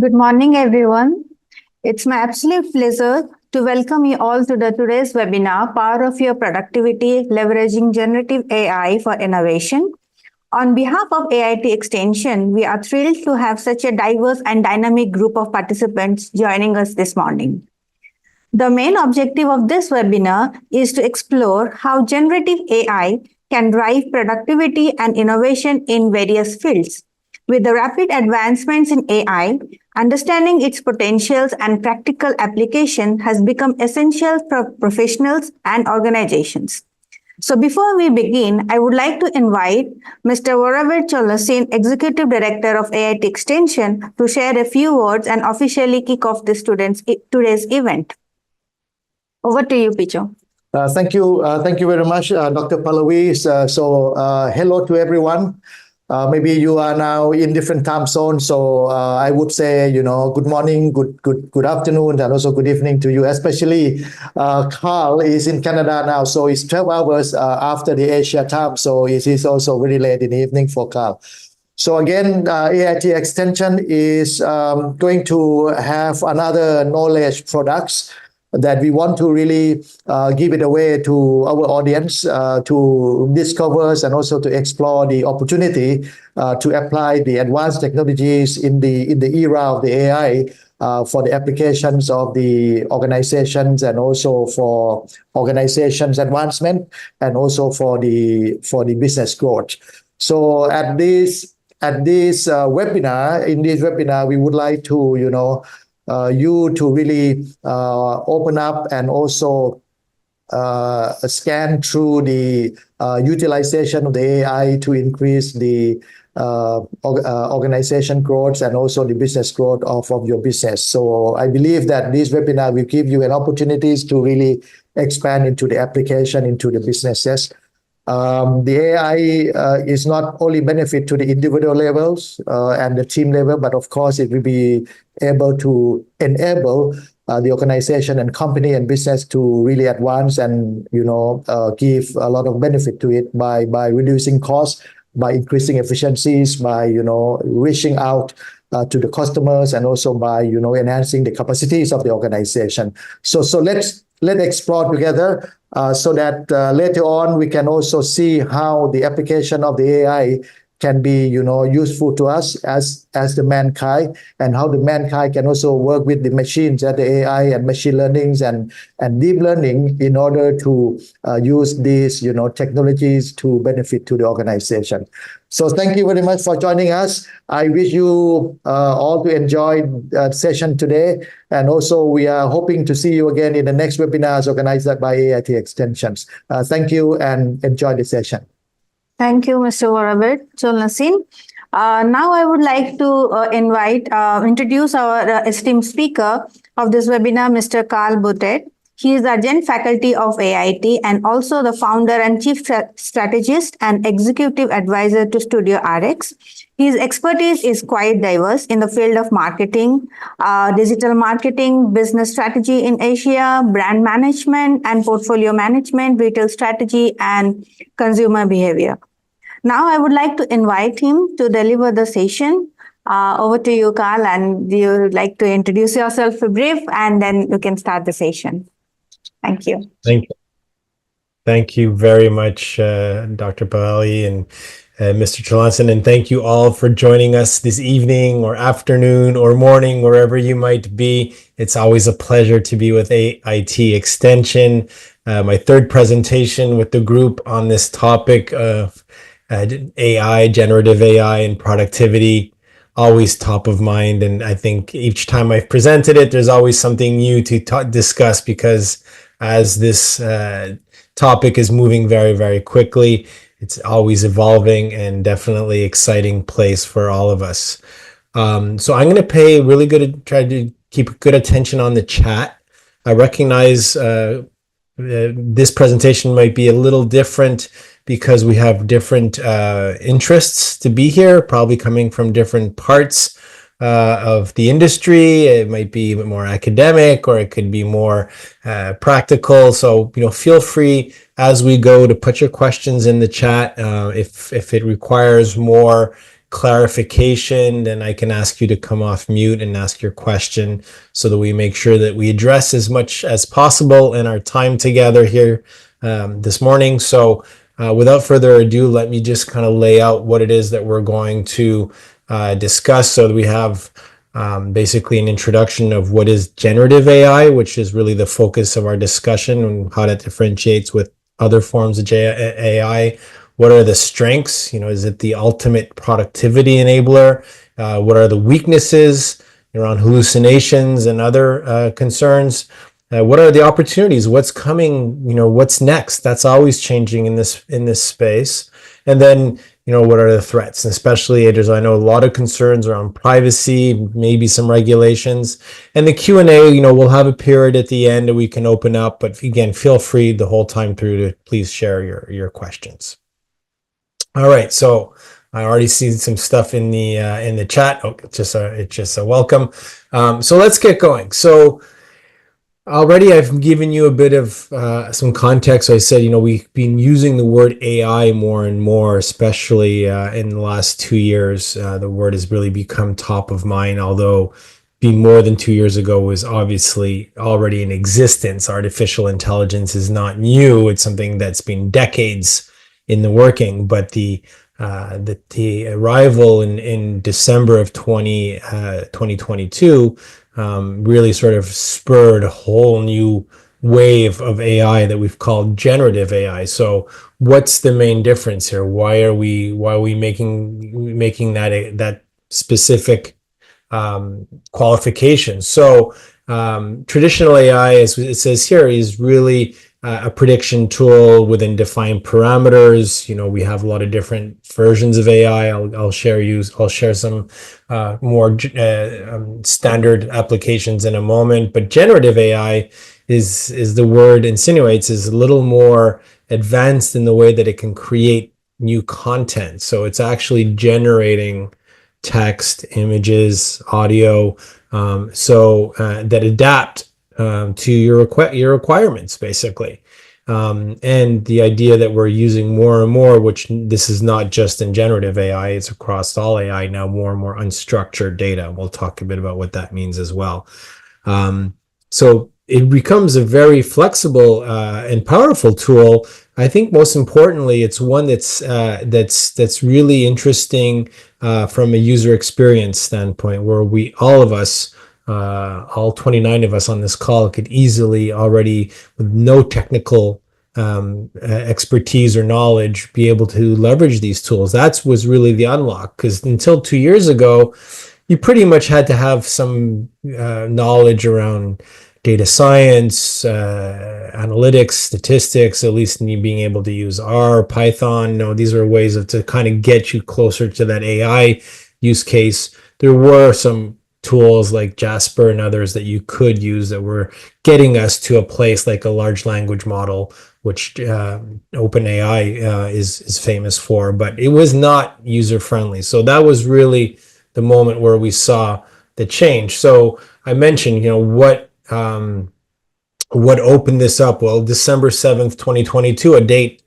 Good morning, everyone. It's my absolute pleasure to welcome you all to today's webinar, Power of Your Productivity, Leveraging Generative AI for Innovation. On behalf of AIT Extension, we are thrilled to have such a diverse and dynamic group of participants joining us this morning. The main objective of this webinar is to explore how generative AI can drive productivity and innovation in various fields. With the rapid advancements in AI, understanding its potentials and practical application has become essential for professionals and organizations. So before we begin, I would like to invite Mr. Varavid Cholasin, Executive Director of AIT Extension, to share a few words and officially kick off today's event. Over to you, Picho. Thank you very much, Dr. Pallavi. Hello to everyone. Maybe you are now in different time zones, so I would say, good morning, good afternoon, and also good evening to you. Especially, Carl is in Canada now, so it's 12 hours after the Asia time, so it is also very late in the evening for Carl. So again, AIT Extension is going to have another knowledge products that we want to really give it away to our audience to discover and also to explore the opportunity to apply the advanced technologies in the era of the AI for the applications of the organizations and also for organizations advancement and also for the business growth. So in this webinar, we would like to you to really open up and also scan through the utilization of the AI to increase the organization growth and also the business growth of your business. So I believe that this webinar will give you an opportunities to really expand into the application, into the businesses. The AI is not only benefit to the individual levels and the team level, but of course it will be able to enable the organization and company and business to really advance and give a lot of benefit to it by reducing costs, by increasing efficiencies, by reaching out to the customers, and also by enhancing the capacities of the organization. So let's explore together so that later on we can also see how the application of the AI can be useful to us as the mankind, and how the mankind can also work with the machines, the AI and machine learnings and deep learning in order to use these technologies to benefit to the organization. So thank you very much for joining us. I wish you all to enjoy the session today, and also we are hoping to see you again in the next webinars organized by AIT Extensions. Thank you and enjoy the session. Thank you, Mr. Varavid Cholasin. Now I would like to introduce our esteemed speaker of this webinar, Mr. Carl Boutet. He is Adjunct Faculty of AIT and also the founder and chief strategist and executive advisor to Studio RX. His expertise is quite diverse in the field of marketing, digital marketing, business strategy in Asia, brand management and portfolio management, retail strategy, and consumer behavior. Now I would like to invite him to deliver the session. Over to you, Carl, and you would like to introduce yourself a brief, and then you can start the session. Thank you. Thank you very much, Dr. Pallavi and Mr. Cholasin, and thank you all for joining us this evening or afternoon or morning, wherever you might be. It's always a pleasure to be with AIT Extension. My third presentation with the group on this topic of AI, generative AI, and productivity. Always top of mind, and I think each time I've presented it, there's always something new to discuss, because as this topic is moving very, very quickly, it's always evolving and definitely exciting place for all of us. So I'm going to try to keep good attention on the chat. I recognize this presentation might be a little different because we have different interests to be here, probably coming from different parts of the industry. It might be a bit more academic, or it could be more practical. So, feel free as we go to put your questions in the chat. If it requires more clarification, then I can ask you to come off mute and ask your question so that we make sure that we address as much as possible in our time together here this morning. So without further ado, let me just kind of lay out what it is that we're going to discuss so that we have basically an introduction of what is generative AI, which is really the focus of our discussion and how that differentiates with other forms of AI. What are the strengths? Is it the ultimate productivity enabler? What are the weaknesses around hallucinations and other concerns? What are the opportunities? What's coming? What's next? That's always changing in this space. And then, what are the threats? And especially, I know a lot of concerns around privacy, maybe some regulations. And the Q&A, we'll have a period at the end that we can open up. But again, feel free the whole time through to please share your questions. All right, so I already see some stuff in the chat. Oh, it's just a welcome. So let's get going. So already I've given you a bit of some context. So I said, we've been using the word AI more and more, especially in the last 2 years. The word has really become top of mind, although being more than 2 years ago was obviously already in existence. Artificial intelligence is not new. It's something that's been decades in the working, but the arrival in December of 2022 really sort of spurred a whole new wave of AI that we've called generative AI. So what's the main difference here? Why are we making that specific qualification? So traditional AI, as it says here, is really a prediction tool within defined parameters. We have a lot of different versions of AI. I'll share some more standard applications in a moment. But generative AI is the word insinuates is a little more advanced in the way that it can create new content. So it's actually generating text, images, audio, that adapt to your requirements, basically. And the idea that we're using more and more, which this is not just in generative AI, it's across all AI now, more and more unstructured data. We'll talk a bit about what that means as well. So it becomes a very flexible and powerful tool. I think most importantly, it's one that's really interesting from a user experience standpoint, where all of us, all 29 of us on this call, could easily already, with no technical expertise or knowledge, be able to leverage these tools. That was really the unlock, because until 2 years ago, you pretty much had to have some knowledge around data science, analytics, statistics, at least in being able to use R, Python. These are ways to kind of get you closer to that AI use case. There were some tools like Jasper and others that you could use that were getting us to a place like a large language model, which OpenAI is famous for, but it was not user friendly. So that was really the moment where we saw the change. So I mentioned, what opened this up? Well, December 7th, 2022, a date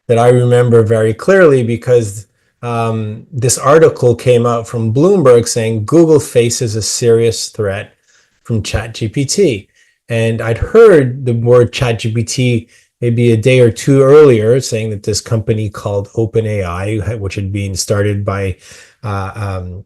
that I remember very clearly, because this article came out from Bloomberg saying Google faces a serious threat from ChatGPT. And I'd heard the word ChatGPT maybe a day or two earlier, saying that this company called OpenAI, which had been started by a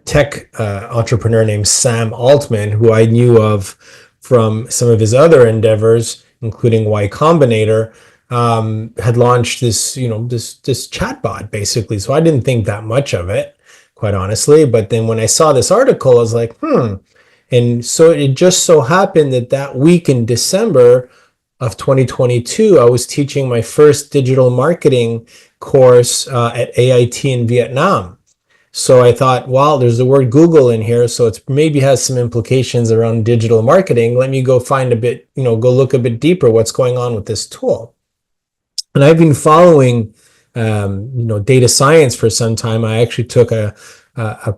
tech entrepreneur named Sam Altman, who I knew of from some of his other endeavors, including Y Combinator, had launched this chatbot, basically. So I didn't think that much of it, quite honestly. But then when I saw this article, I was like, And so it just so happened that week in December of 2022, I was teaching my first digital marketing course at AIT in Vietnam. So I thought, well, there's the word Google in here, so it maybe has some implications around digital marketing. Let me go find a bit, go look a bit deeper what's going on with this tool. And I've been following, data science for some time. I actually took a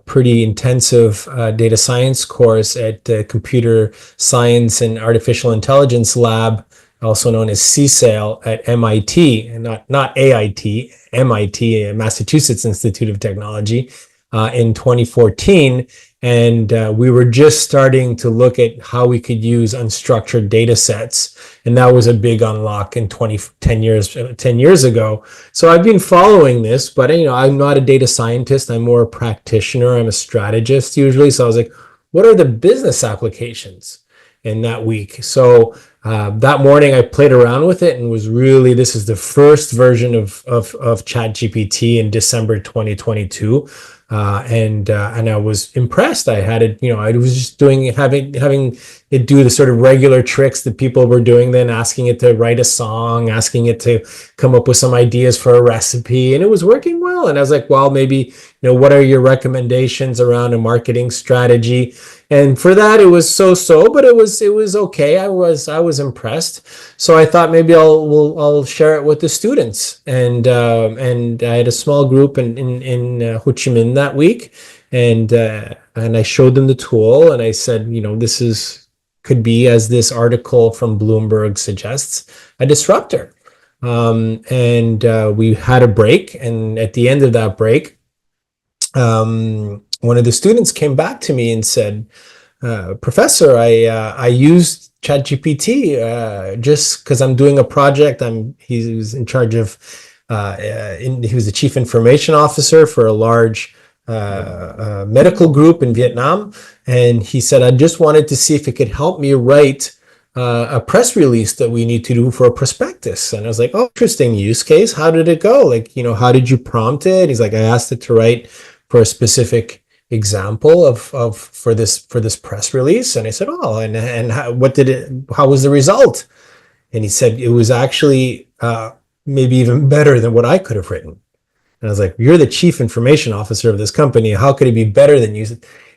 pretty intensive data science course at the Computer Science and Artificial Intelligence Lab also known as CSAIL at MIT, and not AIT, MIT, Massachusetts Institute of Technology, in 2014. And we were just starting to look at how we could use unstructured data sets. And that was a big unlock in 10 years ago. So I've been following this, but I'm not a data scientist. I'm more a practitioner. I'm a strategist usually. So I was like, what are the business applications in that week? So that morning I played around with it and was really, this is the first version of ChatGPT in December 2022. And I was impressed. I had it, I was just having it do the sort of regular tricks that people were doing then, asking it to write a song, asking it to come up with some ideas for a recipe, and it was working well. And I was like, well, maybe, what are your recommendations around a marketing strategy? And for that, it was so-so, but it was okay. I was impressed. So I thought maybe I'll share it with the students. And I had a small group in Ho Chi Minh that week, and I showed them the tool, and I said, this could be, as this article from Bloomberg suggests, a disruptor. And we had a break, and at the end of that break, one of the students came back to me and said, Professor, I used ChatGPT just because I'm doing a project. He was in charge of, he was the chief information officer for a large medical group in Vietnam. And he said, I just wanted to see if it could help me write a press release that we need to do for a prospectus. And I was like, oh, interesting use case. How did it go? Like, how did you prompt it? He's like, I asked it to write for a specific example for this press release. And I said, oh, and how was the result? And he said, it was actually maybe even better than what I could have written. And I was like, you're the chief information officer of this company. How could it be better than you?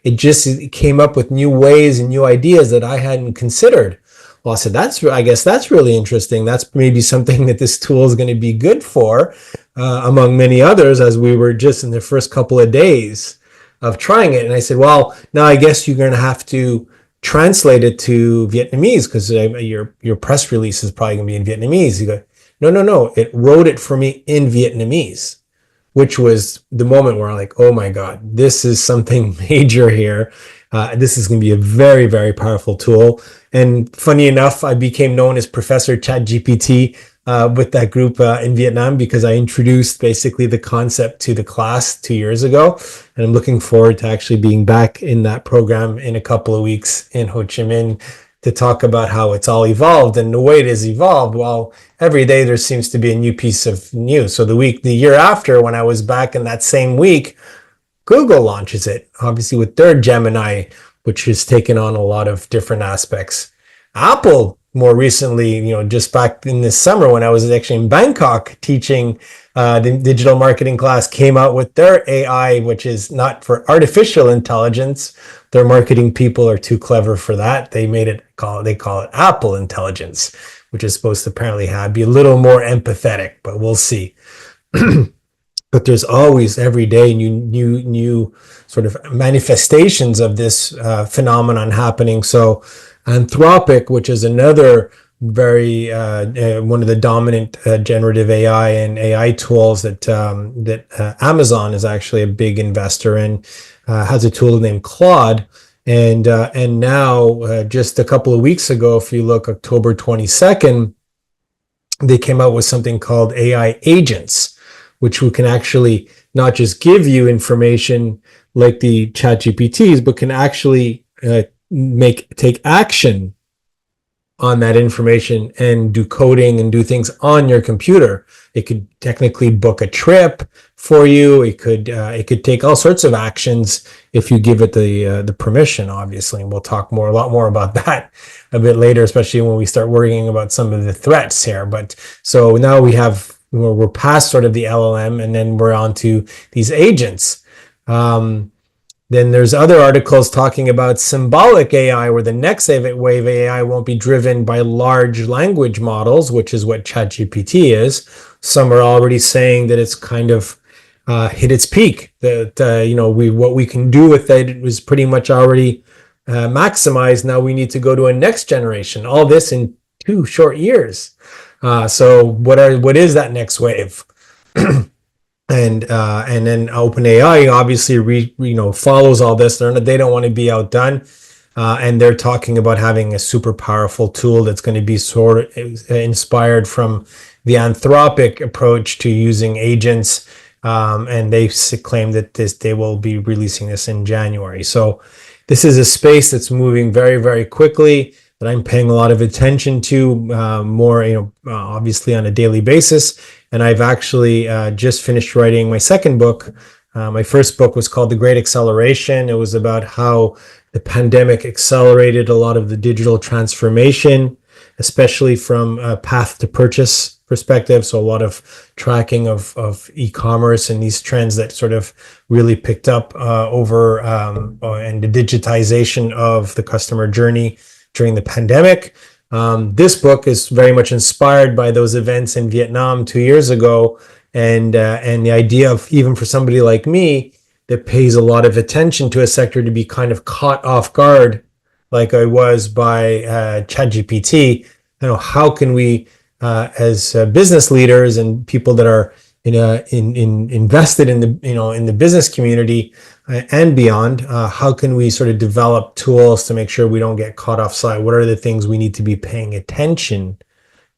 It came up with new ways and new ideas that I hadn't considered. Well, I said, I guess that's really interesting. That's maybe something that this tool is going to be good for, among many others, as we were just in the first couple of days of trying it. And I said, well, now I guess you're going to have to translate it to Vietnamese, because your press release is probably going to be in Vietnamese. You go, no. It wrote it for me in Vietnamese, which was the moment where I'm like, oh my God, this is something major here. This is going to be a very, very powerful tool. And funny enough, I became known as Professor ChatGPT with that group in Vietnam, because I introduced basically the concept to the class 2 years ago. And I'm looking forward to actually being back in that program in a couple of weeks in Ho Chi Minh to talk about how it's all evolved and the way it has evolved. Well, every day there seems to be a new piece of news. So the year after, when I was back in that same week, Google launches it, obviously with their Gemini, which has taken on a lot of different aspects. Apple, more recently, just back in this summer when I was actually in Bangkok teaching the digital marketing class, came out with their AI, which is not for artificial intelligence. Their marketing people are too clever for that. They call it Apple Intelligence, which is supposed to apparently be a little more empathetic, but we'll see. But there's always, every day, new sort of manifestations of this phenomenon happening. So Anthropic, which is another very one of the dominant generative AI and AI tools that Amazon is actually a big investor in, has a tool named Claude. And now, just a couple of weeks ago, if you look, October 22nd, they came out with something called AI agents, which we can actually not just give you information like the ChatGPTs, but can actually take action on that information and do coding and do things on your computer. It could technically book a trip for you. It could take all sorts of actions if you give it the permission, obviously. And we'll talk a lot more about that a bit later, especially when we start worrying about some of the threats here. But so now we're past sort of the LLM, and then we're on to these agents. Then there's other articles talking about symbolic AI, where the next wave of AI won't be driven by large language models, which is what ChatGPT is. Some are already saying that it's kind of hit its peak, that what we can do with it was pretty much already maximized. Now we need to go to a next generation. All this in 2 short years. So what is that next wave? And then OpenAI obviously follows all this. They don't want to be outdone, and they're talking about having a super powerful tool that's going to be sort of inspired from the Anthropic approach to using agents. And they claim that they will be releasing this in January. So this is a space that's moving very, very quickly, that I'm paying a lot of attention to, more, obviously on a daily basis. And I've actually just finished writing my second book. My first book was called The Great Acceleration. It was about how the pandemic accelerated a lot of the digital transformation, especially from a path to purchase perspective. So a lot of tracking of e-commerce and these trends that sort of really picked up over and the digitization of the customer journey during the pandemic. This book is very much inspired by those events in Vietnam 2 years ago, and the idea of, even for somebody like me that pays a lot of attention to a sector, to be kind of caught off guard like I was by ChatGPT. How can we, as business leaders and people that are invested in the business community and beyond, how can we sort of develop tools to make sure we don't get caught offside? What are the things we need to be paying attention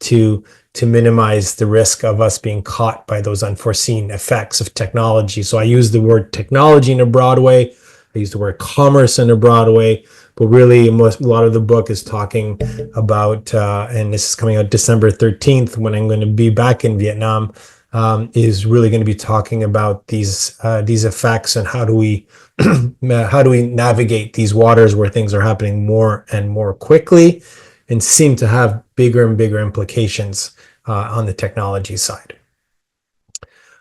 to minimize the risk of us being caught by those unforeseen effects of technology? So I use the word technology in a broad way. I use the word commerce in a broad way. But really, a lot of the book is talking about, and this is coming out December 13th, when I'm going to be back in Vietnam, is really going to be talking about these effects, and how do we navigate these waters where things are happening more and more quickly and seem to have bigger and bigger implications on the technology side.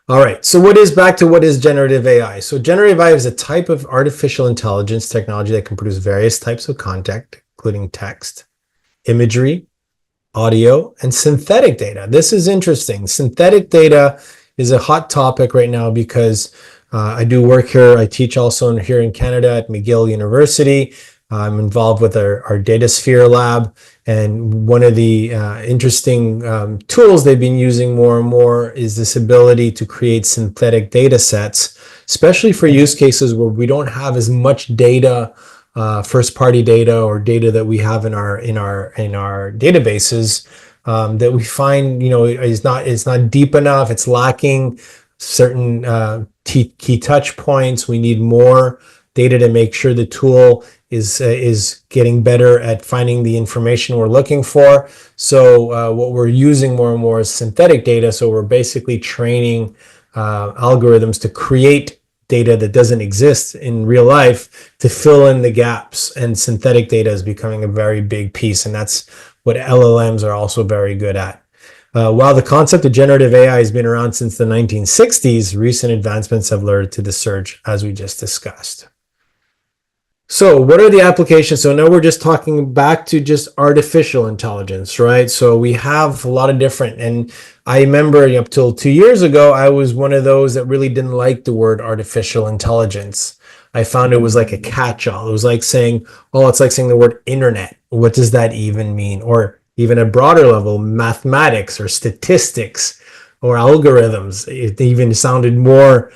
All right, so what is generative AI? So generative AI is a type of artificial intelligence technology that can produce various types of content, including text, imagery, audio, and synthetic data. This is interesting. Synthetic data is a hot topic right now because I do work here. I teach also here in Canada at McGill University. I'm involved with our DataSphere lab, and one of the interesting tools they've been using more and more is this ability to create synthetic data sets, especially for use cases where we don't have as much data, first-party data or data that we have in our databases, that we find is not deep enough. It's lacking certain key touch points. We need more data to make sure the tool is getting better at finding the information we're looking for. So what we're using more and more is synthetic data. So we're basically training algorithms to create data that doesn't exist in real life to fill in the gaps. And synthetic data is becoming a very big piece. And that's what LLMs are also very good at. While the concept of generative AI has been around since the 1960s, recent advancements have led to the surge, as we just discussed. So what are the applications? So now we're just talking back to just artificial intelligence, right? So we have a lot of different, and I remember up till 2 years ago, I was one of those that really didn't like the word artificial intelligence. I found it was like a catch-all. It was like saying, oh, it's like saying the word internet. What does that even mean? Or even a broader level, mathematics or statistics or algorithms. It even sounded more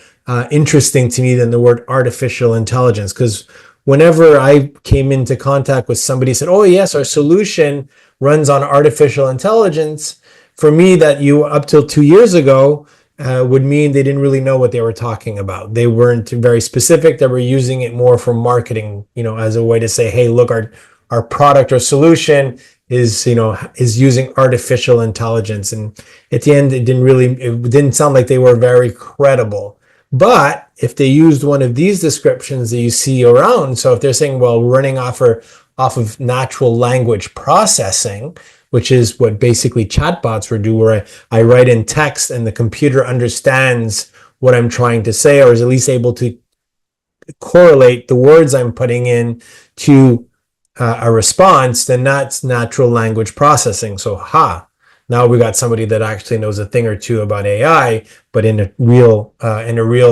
interesting to me than the word artificial intelligence, because whenever I came into contact with somebody who said, oh yes, our solution runs on artificial intelligence, for me, that you up till 2 years ago would mean they didn't really know what they were talking about. They weren't very specific. They were using it more for marketing, as a way to say, hey, look, our product or solution is using artificial intelligence. And at the end, it didn't sound like they were very credible. But if they used one of these descriptions that you see around, so if they're saying, well, running off of natural language processing, which is what basically chatbots would do, where I write in text and the computer understands what I'm trying to say, or is at least able to correlate the words I'm putting in to a response, then that's natural language processing. So, Now we got somebody that actually knows a thing or two about AI, but in a real,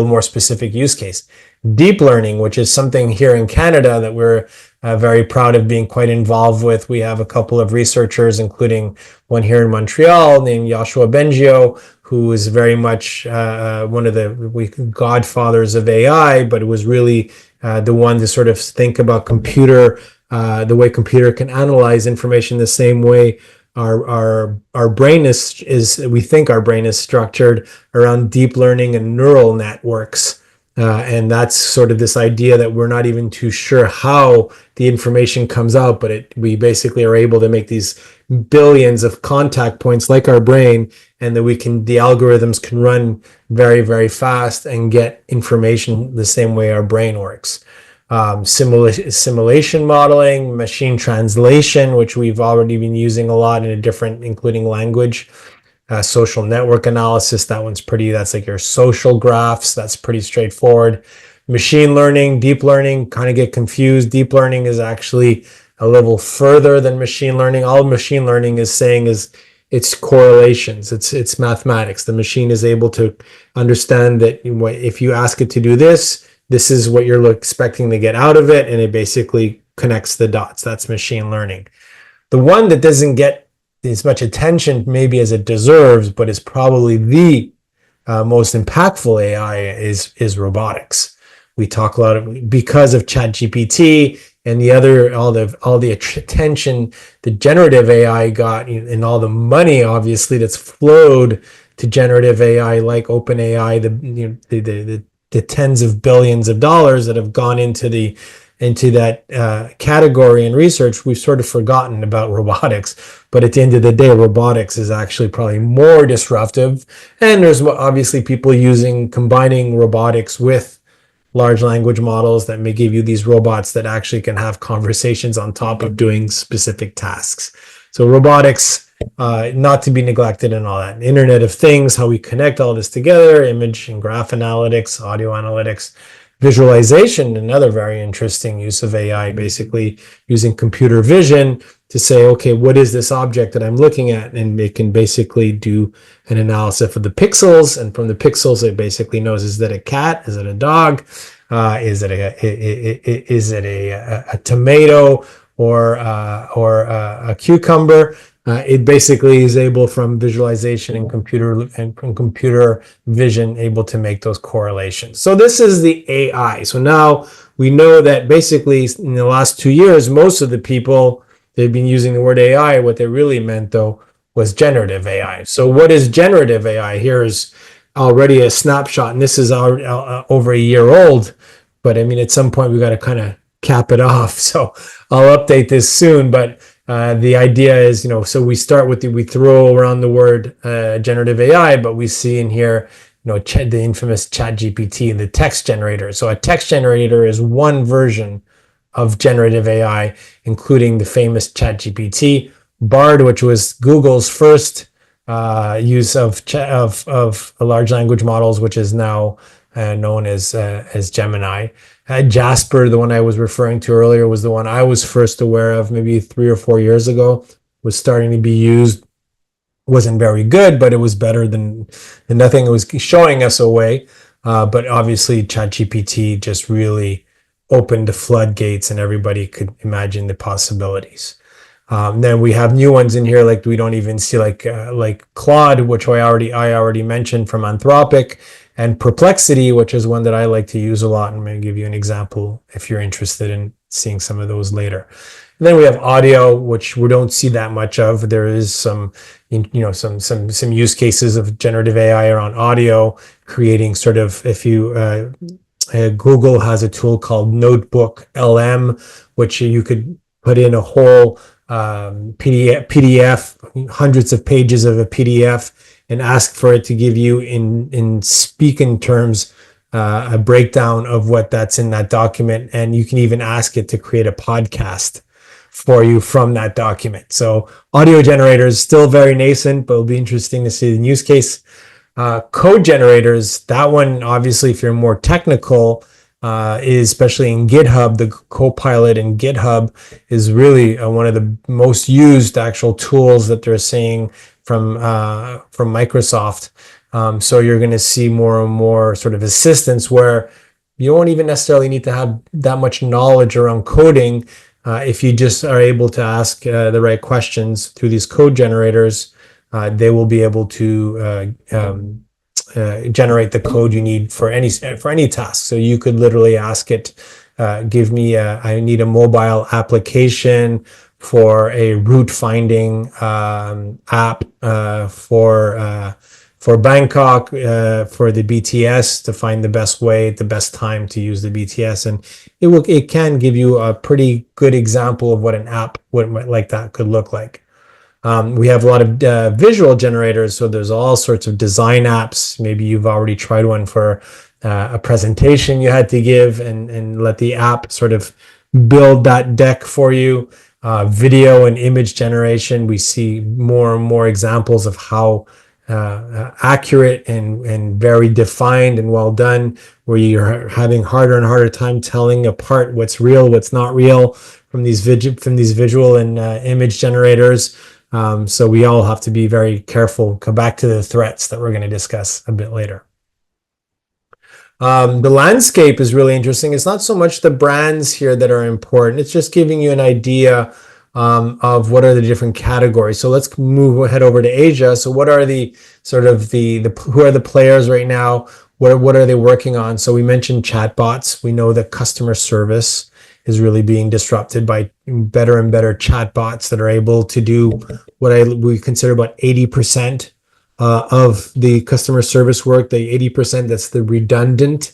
more specific use case. Deep learning, which is something here in Canada that we're very proud of being quite involved with. We have a couple of researchers, including one here in Montreal named Joshua Bengio, who is very much one of the godfathers of AI, but it was really the one to sort of think about the way computer can analyze information the same way our brain is we think our brain is structured around deep learning and neural networks. And that's sort of this idea that we're not even too sure how the information comes out, but we basically are able to make these billions of contact points like our brain, and that the algorithms can run very, very fast and get information the same way our brain works. Simulation modeling, machine translation, which we've already been using a lot including language. Social network analysis, that's like your social graphs, that's pretty straightforward. Machine learning, deep learning, kind of get confused. Deep learning is actually a level further than machine learning. All machine learning is saying is it's correlations, it's mathematics. The machine is able to understand that if you ask it to do this is what you're expecting to get out of it, and it basically connects the dots. That's machine learning. The one that doesn't get as much attention maybe as it deserves, but is probably the most impactful AI is robotics. We talk a lot because of ChatGPT and all the attention the generative AI got, and all the money obviously that's flowed to generative AI, like OpenAI, the tens of billions of dollars that have gone into that category in research. We've sort of forgotten about robotics, but at the end of the day, robotics is actually probably more disruptive. And there's obviously people combining robotics with large language models that may give you these robots that actually can have conversations on top of doing specific tasks. So robotics, not to be neglected, and all that. Internet of Things, how we connect all this together, image and graph analytics, audio analytics. Visualization, another very interesting use of AI, basically using computer vision to say, okay, what is this object that I'm looking at? And it can basically do an analysis of the pixels. And from the pixels, it basically knows, is that a cat? Is it a dog? Is it a tomato or a cucumber? It basically is able, from visualization and computer vision, able to make those correlations. So this is the AI. So now we know that basically in the last 2 years, most of the people, they've been using the word AI. What they really meant, though, was generative AI. So what is generative AI? Here is already a snapshot, and this is over a year old. But I mean, at some point, we got to kind of cap it off. So I'll update this soon, but the idea is, so we start with we throw around the word generative AI, but we see in here, the infamous ChatGPT, the text generator. So a text generator is one version of generative AI, including the famous ChatGPT, Bard, which was Google's first use of large language models, which is now known as Gemini. Jasper, the one I was referring to earlier, was the one I was first aware of maybe 3 or 4 years ago, was starting to be used. Wasn't very good, but it was better than nothing. It was showing us a way. But obviously ChatGPT just really opened the floodgates, and everybody could imagine the possibilities. Then we have new ones in here, like we don't even see, like Claude, which I already mentioned, from Anthropic, and Perplexity, which is one that I like to use a lot. I'm going to give you an example if you're interested in seeing some of those later. And then we have audio, which we don't see that much of. There is some use cases of generative AI around audio, creating sort of, if you Google has a tool called Notebook LM, which you could put in a whole PDF, hundreds of pages of a PDF, and ask for it to give you in speaking terms a breakdown of what that's in that document. And you can even ask it to create a podcast for you from that document. So audio generators, still very nascent, but it'll be interesting to see the use case. Code generators, that one, obviously, if you're more technical, is especially in GitHub. The Copilot in GitHub is really one of the most used actual tools that they're seeing from Microsoft. So you're going to see more and more sort of assistance where you don't even necessarily need to have that much knowledge around coding. If you just are able to ask the right questions through these code generators, they will be able to generate the code you need for any task. So you could literally ask it, give me I need a mobile application for a route finding app for Bangkok for the BTS to find the best way, the best time to use the BTS, and it can give you a pretty good example of what an app like that could look like. We have a lot of visual generators, so there's all sorts of design apps. Maybe you've already tried one for a presentation you had to give, and let the app sort of build that deck for you. Video and image generation, we see more and more examples of how accurate and very defined and well done, where you're having harder and harder time telling apart what's real, what's not real from these visual and image generators. So we all have to be very careful. Come back to the threats that we're going to discuss a bit later. The landscape is really interesting. It's not so much the brands here that are important. It's just giving you an idea of what are the different categories. So let's head over to Asia. So what are the sort of who are the players right now? What are they working on? So we mentioned chatbots. We know that customer service is really being disrupted by better and better chatbots that are able to do what we consider about 80% of the customer service work. The 80% that's the redundant,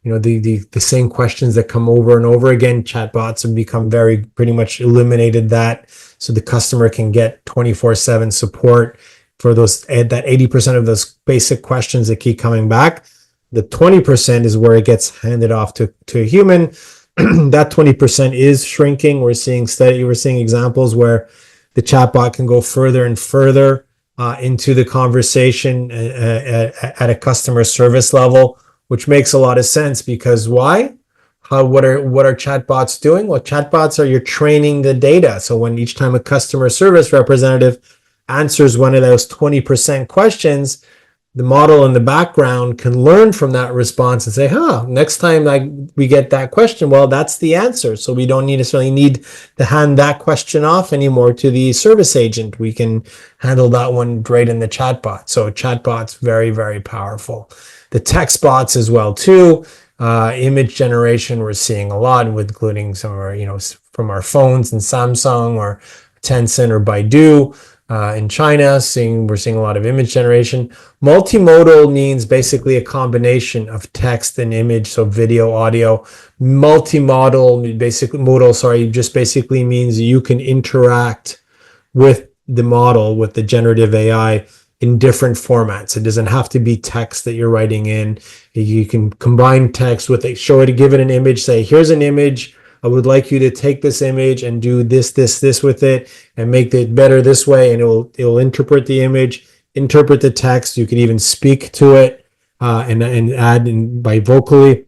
the same questions that come over and over again. Chatbots have become pretty much eliminated that, so the customer can get 24/7 support for that 80% of those basic questions that keep coming back. The 20% is where it gets handed off to a human. That 20% is shrinking. We're seeing examples where the chatbot can go further and further into the conversation at a customer service level, which makes a lot of sense, because why? What are chatbots doing? Well, chatbots you're training the data. So when each time a customer service representative answers one of those 20% questions, the model in the background can learn from that response and say, next time we get that question, well, that's the answer. So we don't necessarily need to hand that question off anymore to the service agent. We can handle that one right in the chatbot. So chatbots, very, very powerful. The text bots as well too. Image generation, we're seeing a lot, including some of our, from our phones and Samsung or Tencent or Baidu. In China, we're seeing a lot of image generation. Multimodal means basically a combination of text and image, so video, audio. Multimodal, just basically means you can interact with the model, with the generative AI, in different formats. It doesn't have to be text that you're writing in. You can combine text with it, give it an image, say, here's an image. I would like you to take this image and do this with it and make it better this way. And it'll interpret the image, interpret the text. You could even speak to it and add by vocally.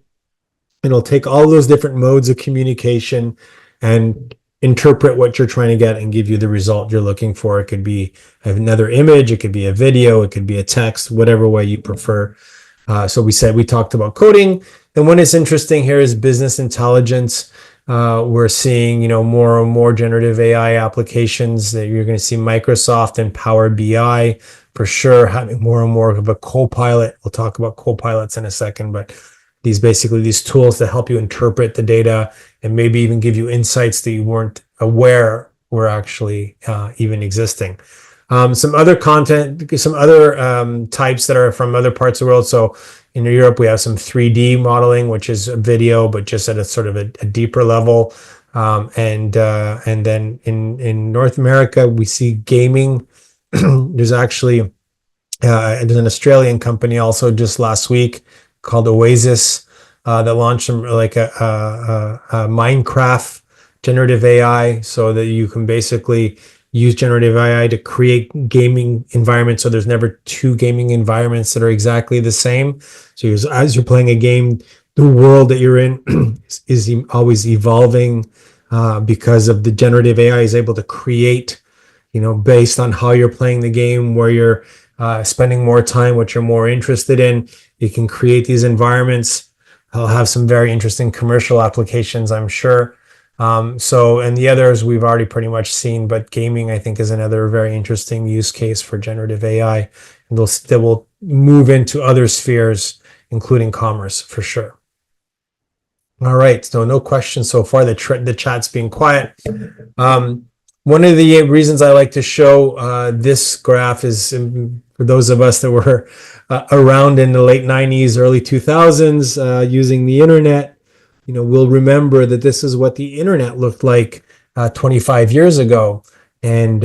It'll take all those different modes of communication and interpret what you're trying to get and give you the result you're looking for. It could be another image, it could be a video, it could be a text, whatever way you prefer. So we talked about coding. And one is interesting here is business intelligence. We're seeing, more and more generative AI applications that you're going to see Microsoft and Power BI for sure having more and more of a co-pilot. We'll talk about co-pilots in a second, but these tools that help you interpret the data and maybe even give you insights that you weren't aware were actually even existing. Some other types that are from other parts of the world. So in Europe, we have some 3D modeling, which is a video, but just at a sort of a deeper level. And then in North America, we see gaming. There's actually there's an Australian company also just last week called Oasis that launched like a Minecraft generative AI, so that you can basically use generative AI to create gaming environments. So there's never two gaming environments that are exactly the same. So as you're playing a game, the world that you're in is always evolving because of the generative AI is able to create based on how you're playing the game, where you're spending more time, what you're more interested in. You can create these environments. I'll have some very interesting commercial applications, I'm sure. And the others we've already pretty much seen, but gaming, I think, is another very interesting use case for generative AI. And they will move into other spheres, including commerce, for sure. All right, so no questions so far. The chat's being quiet. One of the reasons I like to show this graph is for those of us that were around in the late 90s, early 2000s using the internet, we'll remember that this is what the internet looked like 25 years ago. And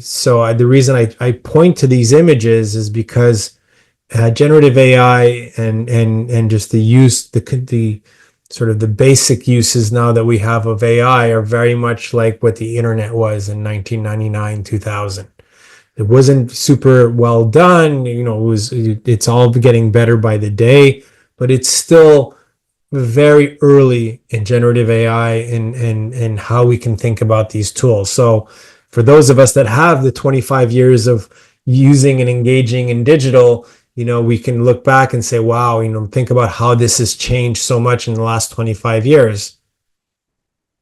so the reason I point to these images is because generative AI and just the use, the sort of the basic uses now that we have of AI are very much like what the internet was in 1999, 2000. It wasn't super well done. It's all getting better by the day, but it's still very early in generative AI and how we can think about these tools. So for those of us that have the 25 years of using and engaging in digital, we can look back and say, wow, think about how this has changed so much in the last 25 years.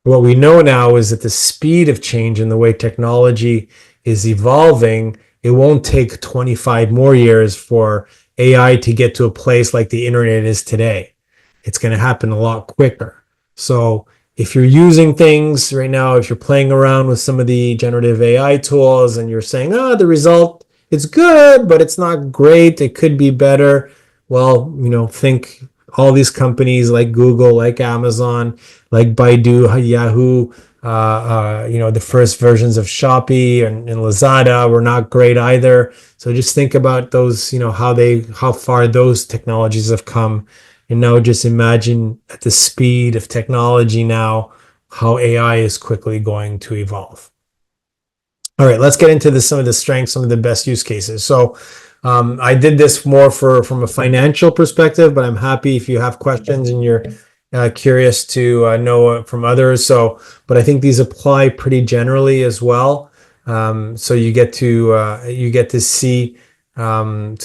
What we know now is that the speed of change and the way technology is evolving, it won't take 25 more years for AI to get to a place like the internet is today. It's going to happen a lot quicker. So if you're using things right now, if you're playing around with some of the generative AI tools and you're saying, the result, it's good, but it's not great, it could be better. Well, think all these companies like Google, like Amazon, like Baidu, Yahoo, the first versions of Shopee and Lazada were not great either. So just think about those, how far those technologies have come. And now just imagine at the speed of technology now, how AI is quickly going to evolve. All right, let's get into some of the strengths, some of the best use cases. So I did this more from a financial perspective, but I'm happy if you have questions and you're curious to know from others. But I think these apply pretty generally as well. So you get to see. So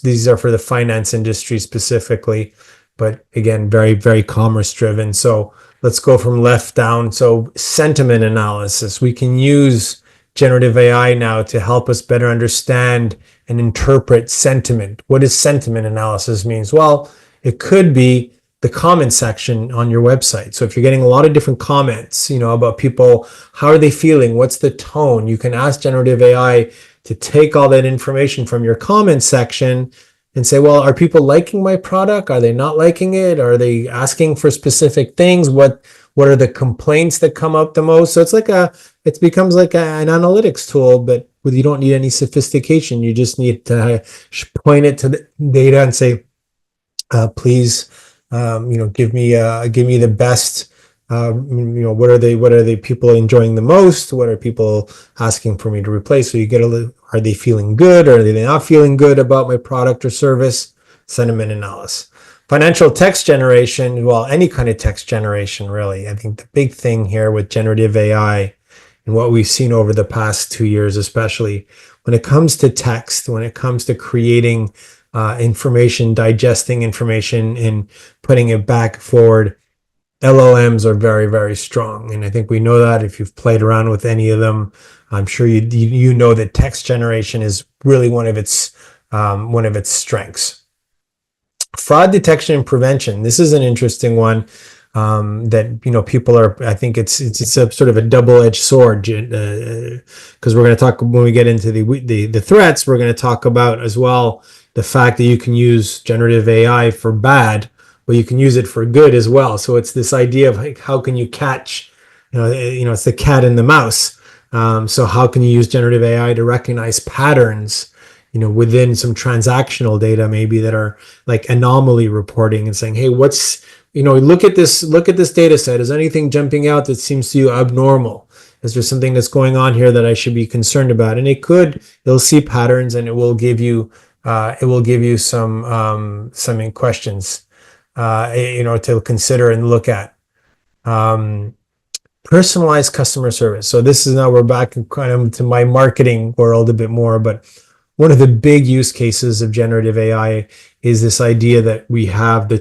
these are for the finance industry specifically, but again, very, very commerce driven. So let's go from left down. So sentiment analysis. We can use generative AI now to help us better understand and interpret sentiment. What does sentiment analysis means? Well, it could be the comment section on your website. So if you're getting a lot of different comments, about people, how are they feeling? What's the tone? You can ask generative AI to take all that information from your comment section and say, well, are people liking my product? Are they not liking it? Are they asking for specific things? What are the complaints that come up the most? So it becomes like an analytics tool, but you don't need any sophistication. You just need to point it to the data and say, please, give me the best. What are they people enjoying the most? What are people asking for me to replace? So you get are they feeling good? Or are they not feeling good about my product or service? Sentiment analysis. Financial text generation, well, any kind of text generation, really. I think the big thing here with generative AI and what we've seen over the past 2 years, especially when it comes to text, when it comes to creating information, digesting information and putting it back forward, LLMs are very, very strong. And I think we know that if you've played around with any of them, I'm sure you know that text generation is really one of its strengths. Fraud detection and prevention. This is an interesting one that people are. I think it's a sort of a double-edged sword because we're going to talk when we get into the threats. We're going to talk about as well the fact that you can use generative AI for bad, but you can use it for good as well. So it's this idea of like, how can you catch? It's the cat and the mouse. So how can you use generative AI to recognize patterns? Within some transactional data, maybe that are like anomaly reporting and saying, hey, look at this data set. Is anything jumping out that seems to you abnormal? Is there something that's going on here that I should be concerned about? And it'll see patterns and it will give you some questions, to consider and look at. personalized customer service. So this is now we're back kind of to my marketing world a bit more, but one of the big use cases of generative AI is this idea that we have a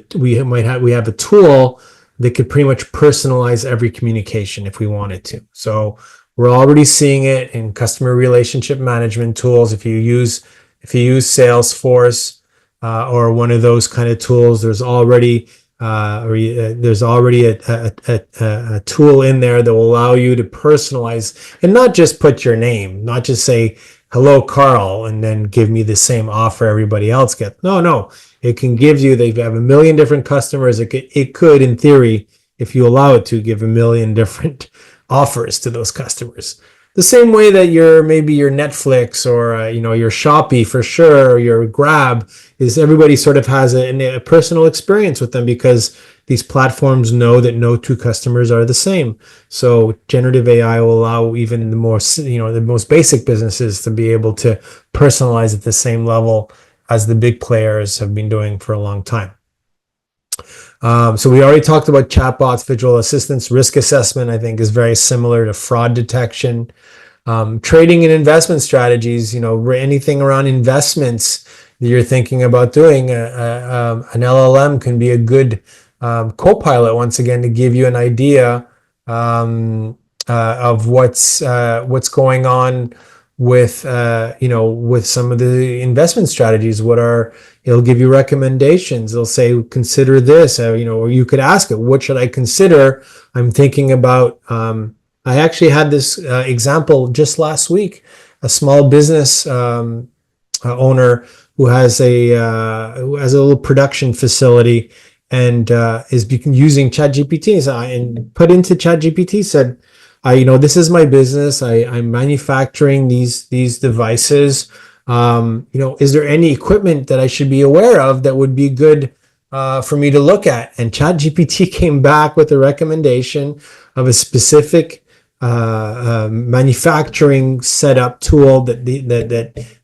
tool that could pretty much personalize every communication if we wanted to. So we're already seeing it in customer relationship management tools. If you use Salesforce or one of those kind of tools, there's already a tool in there that will allow you to personalize and not just put your name, not just say, hello, Carl, and then give me the same offer everybody else gets. No. It can give you, they have a million different customers. It could, in theory, if you allow it to, give a million different offers to those customers. The same way that maybe your Netflix or your Shopee for sure, or your Grab, is everybody sort of has a personal experience with them because these platforms know that no two customers are the same. So generative AI will allow even the most basic businesses to be able to personalize at the same level as the big players have been doing for a long time. So we already talked about chatbots, visual assistants. Risk assessment, I think, is very similar to fraud detection. Trading and investment strategies, anything around investments that you're thinking about doing, an LLM can be a good co-pilot once again to give you an idea of what's going on with with some of the investment strategies. It'll give you recommendations. It'll say, consider this, or you could ask it, what should I consider? I'm thinking about, I actually had this example just last week, a small business owner who has a little production facility and is using ChatGPT and put into ChatGPT, said, this is my business. I'm manufacturing these devices. Is there any equipment that I should be aware of that would be good for me to look at? And ChatGPT came back with a recommendation of a specific manufacturing setup tool that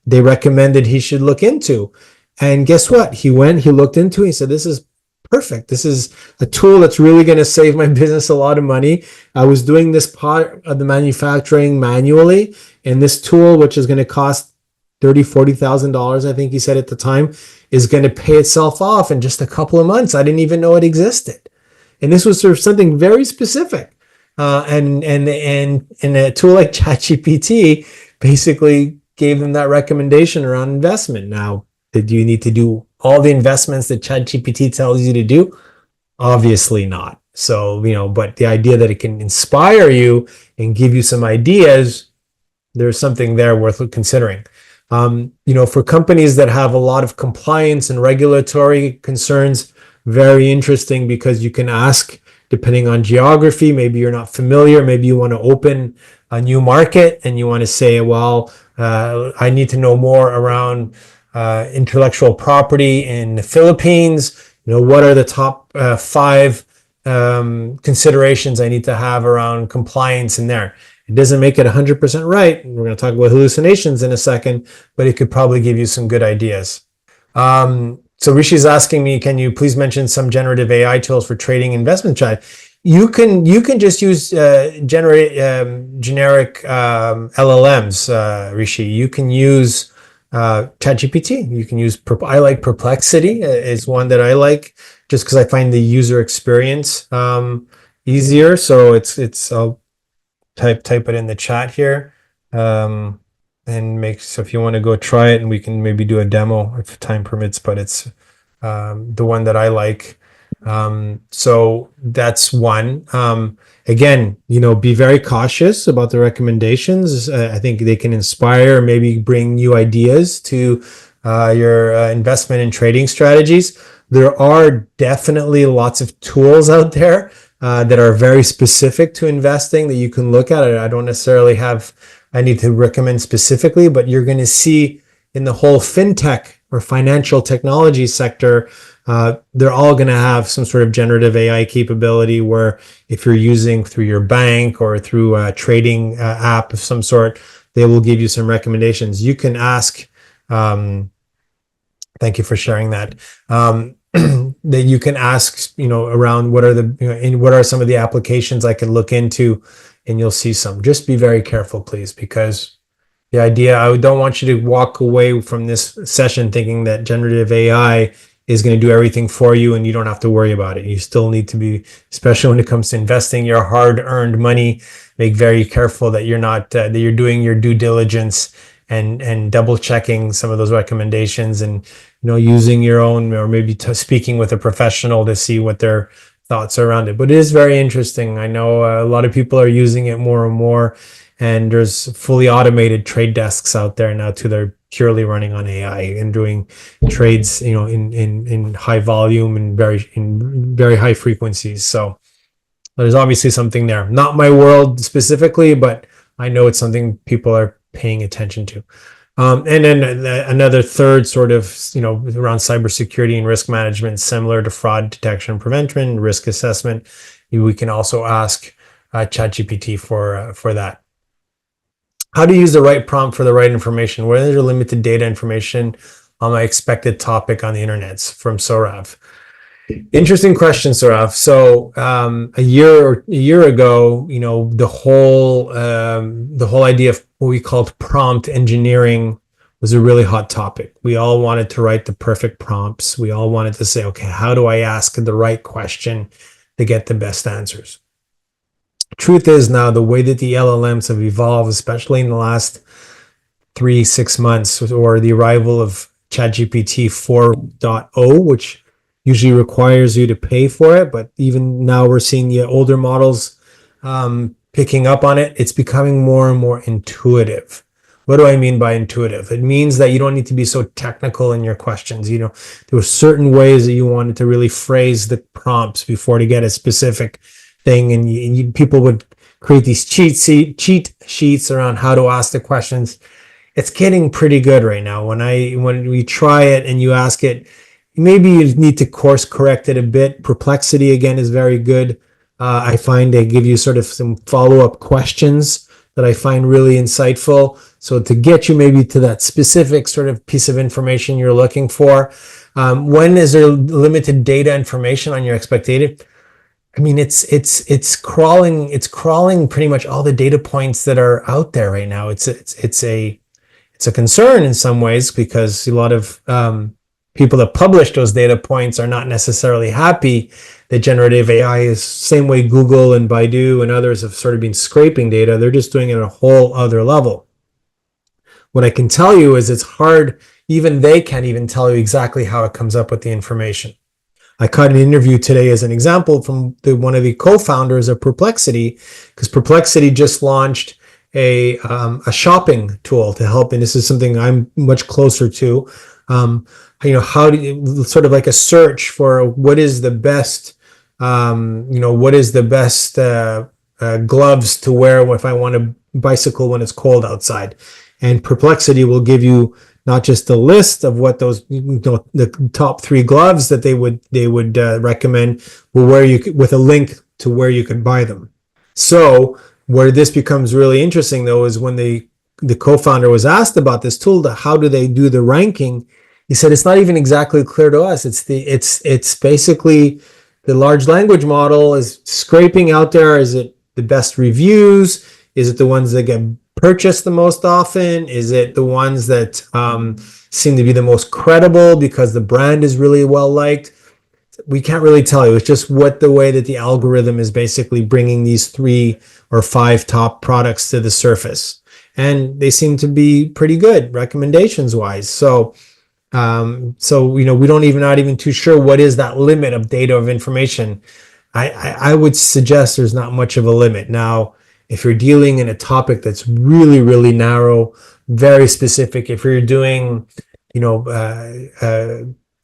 they recommended he should look into. And guess what? He looked into it. He said, this is perfect. This is a tool that's really going to save my business a lot of money. I was doing this part of the manufacturing manually, and this tool, which is going to cost $30,000-$40,000, I think he said at the time, is going to pay itself off in just a couple of months. I didn't even know it existed. And this was sort of something very specific. And a tool like ChatGPT basically gave them that recommendation around investment. Now, do you need to do all the investments that ChatGPT tells you to do? Obviously not. So, but the idea that it can inspire you and give you some ideas, there's something there worth considering. For companies that have a lot of compliance and regulatory concerns, very interesting, because you can ask, depending on geography, maybe you're not familiar, maybe you want to open a new market and you want to say, well, I need to know more around intellectual property in the Philippines. What are the top 5 considerations I need to have around compliance in there? It doesn't make it 100% right. We're going to talk about hallucinations in a second, but it could probably give you some good ideas. So Rishi's asking me, can you please mention some generative AI tools for trading investment strategy? You can just use generic LLMs, Rishi. You can use ChatGPT. You can use I like Perplexity is one that I like, just because I find the user experience easier. So it's I'll type it in the chat here, and so if you want to go try it, and we can maybe do a demo if time permits. But it's the one that I like. So that's one. Again, be very cautious about the recommendations. I think they can inspire, maybe bring new ideas to your investment and trading strategies. There are definitely lots of tools out there that are very specific to investing that you can look at. I don't necessarily I need to recommend specifically, but you're going to see in the whole fintech or financial technology sector, they're all going to have some sort of generative AI capability where if you're using through your bank or through a trading app of some sort, they will give you some recommendations. You can ask, thank you for sharing that. that you can ask, around what are and what are some of the applications I can look into, and you'll see some. Just be very careful, please, because the idea, I don't want you to walk away from this session thinking that generative AI is going to do everything for you and you don't have to worry about it. You still need to be, especially when it comes to investing your hard-earned money, make very careful that you're not, that you're doing your due diligence and double checking some of those recommendations, and using your own, or maybe speaking with a professional to see what their thoughts are around it. But it is very interesting. I know a lot of people are using it more and more, and there's fully automated trade desks out there now too. They're purely running on AI and doing trades, in high volume and very high frequencies. So there's obviously something there. Not my world specifically, but I know it's something people are paying attention to. And then another third sort of, around cybersecurity and risk management, similar to fraud detection and prevention, risk assessment. We can also ask ChatGPT for that. How to use the right prompt for the right information? What is your limited data information on my expected topic on the internet? From Sorav. Interesting question, Sorav. So a year ago, the whole idea of what we called prompt engineering was a really hot topic. We all wanted to write the perfect prompts. We all wanted to say, okay, how do I ask the right question to get the best answers? Truth is, now the way that the LLMs have evolved, especially in the last 3-6 months, or the arrival of ChatGPT 4.0, which usually requires you to pay for it, but even now we're seeing the older models picking up on it. It's becoming more and more intuitive. What do I mean by intuitive? It means that you don't need to be so technical in your questions. There were certain ways that you wanted to really phrase the prompts before to get a specific thing, and people would create these cheat sheets around how to ask the questions. It's getting pretty good right now. When we try it and you ask it, maybe you need to course correct it a bit. Perplexity, again, is very good. I find they give you sort of some follow-up questions that I find really insightful. So to get you maybe to that specific sort of piece of information you're looking for. When is there limited data information on your expected? I mean, it's crawling pretty much all the data points that are out there right now. It's a concern in some ways, because a lot of people that publish those data points are not necessarily happy that generative AI is same way Google and Baidu and others have sort of been scraping data. They're just doing it at a whole other level. What I can tell you is it's hard. Even they can't even tell you exactly how it comes up with the information. I caught an interview today as an example from one of the co-founders of Perplexity, because Perplexity just launched a shopping tool to help, and this is something I'm much closer to. How do you, sort of like a search for what is the best, gloves to wear if I want to bicycle when it's cold outside, and Perplexity will give you not just a list of what those, the top 3 gloves that they would recommend, but where you could, with a link to where you could buy them. So where this becomes really interesting, though, is when the co-founder was asked about this tool, how do they do the ranking? He said it's not even exactly clear to us. It's basically the large language model is scraping out there. Is it the best reviews? Is it the ones that get purchased the most often? Is it the ones that seem to be the most credible because the brand is really well liked? We can't really tell you. It's just the way that the algorithm is basically bringing these 3 or 5 top products to the surface, and they seem to be pretty good recommendations wise. So we not even too sure what is that limit of data of information. I would suggest there's not much of a limit. Now, if you're dealing in a topic that's really, really narrow, very specific, if you're doing,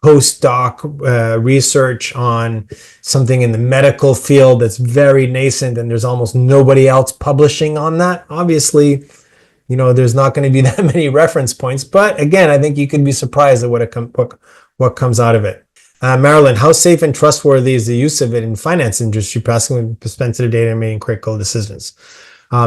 postdoc research on something in the medical field that's very nascent and there's almost nobody else publishing on that, obviously, there's not going to be that many reference points. But again, I think you could be surprised at what comes out of it. Marilyn, how safe and trustworthy is the use of it in finance industry, passing with sensitive data and making critical decisions?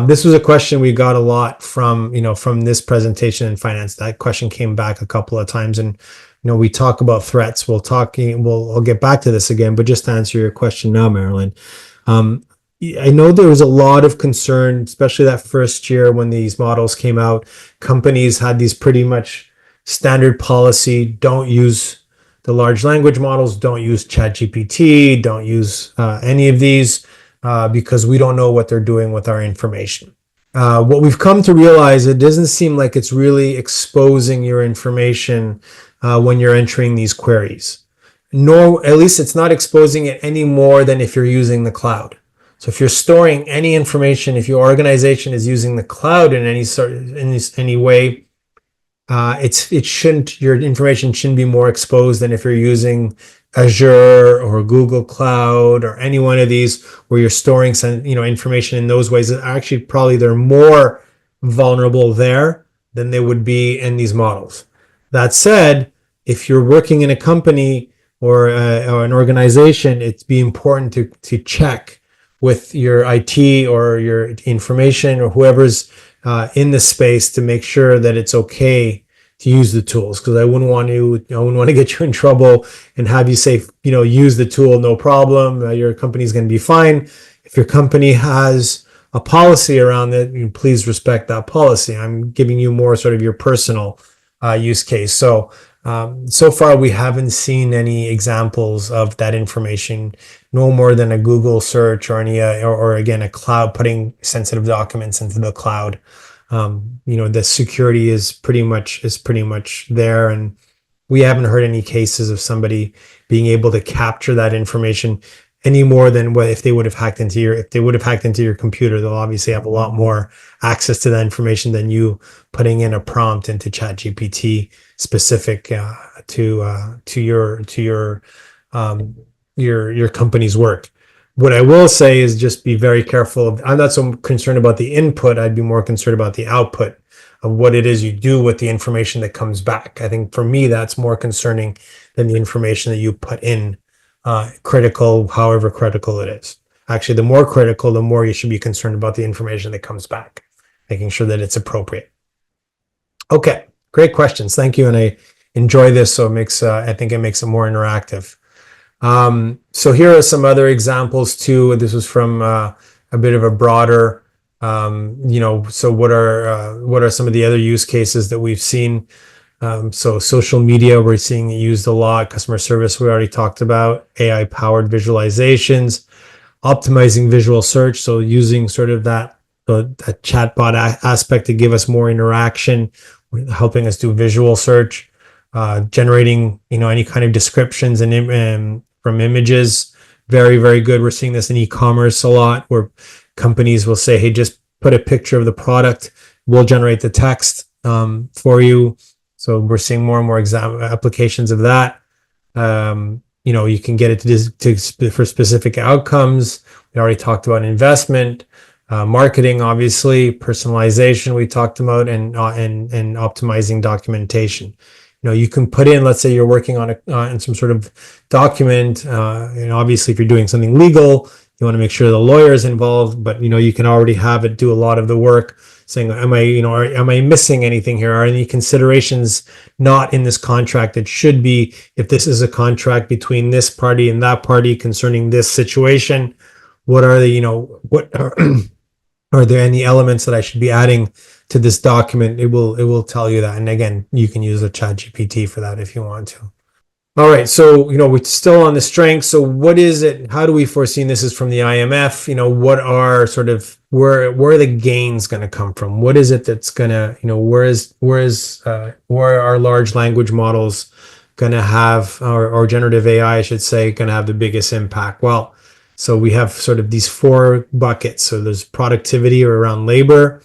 This was a question we got a lot from, from this presentation in finance. That question came back a couple of times, and we talk about threats. I'll get back to this again, but just to answer your question now, Marilyn, I know there was a lot of concern, especially that first year when these models came out. Companies had these pretty much standard policy: don't use the large language models, don't use ChatGPT, don't use any of these because we don't know what they're doing with our information. What we've come to realize, it doesn't seem like it's really exposing your information when you're entering these queries. Nor, at least it's not exposing it any more than if you're using the cloud. So if you're storing any information, if your organization is using the cloud in any way, your information shouldn't be more exposed than if you're using Azure or Google Cloud or any one of these where you're storing some, information in those ways. Actually, probably they're more vulnerable there than they would be in these models. That said, if you're working in a company or an organization, it'd be important to check with your IT or your information or whoever's in the space to make sure that it's okay to use the tools, because I wouldn't want to get you in trouble and have you say, use the tool, no problem. Your company's going to be fine. If your company has a policy around it, please respect that policy. I'm giving you more sort of your personal use case. So far we haven't seen any examples of that information, no more than a Google search or or again a cloud, putting sensitive documents into the cloud. The security is pretty much there, and we haven't heard any cases of somebody being able to capture that information any more than if they would have hacked into your computer. They'll obviously have a lot more access to that information than you putting in a prompt into ChatGPT specific to your company's work. What I will say is just be very careful. I'm not so concerned about the input. I'd be more concerned about the output of what it is you do with the information that comes back. I think for me, that's more concerning than the information that you put in, critical, however critical it is. Actually, the more critical, the more you should be concerned about the information that comes back, making sure that it's appropriate. Okay, great questions. Thank you. And I enjoy this. So I think it makes it more interactive. So here are some other examples too. This was from a bit of a broader, so what are some of the other use cases that we've seen? So social media, we're seeing it used a lot. Customer service, we already talked about. AI powered visualizations, optimizing visual search. So using sort of that chatbot aspect to give us more interaction, helping us do visual search, generating, any kind of descriptions and from images. Very, very good. We're seeing this in e-commerce a lot, where companies will say, hey, just put a picture of the product. We'll generate the text for you. So we're seeing more and more applications of that. You can get it for specific outcomes. We already talked about investment, marketing, obviously, personalization we talked about, and optimizing documentation. You can put in, let's say you're working on some sort of document, and obviously if you're doing something legal, you want to make sure the lawyer is involved, but you can already have it do a lot of the work, saying, am I missing anything here? Are any considerations not in this contract that should be, if this is a contract between this party and that party concerning this situation? What are are there any elements that I should be adding to this document? It will tell you that. And again, you can use a ChatGPT for that if you want to. All right, so we're still on the strength. So what is it? How do we foresee? And this is from the IMF. What are sort of where are the gains going to come from? What is it that's going to where are large language models going to have, or generative AI, I should say, going to have the biggest impact? Well, so we have sort of these four buckets. So there's productivity or around labor.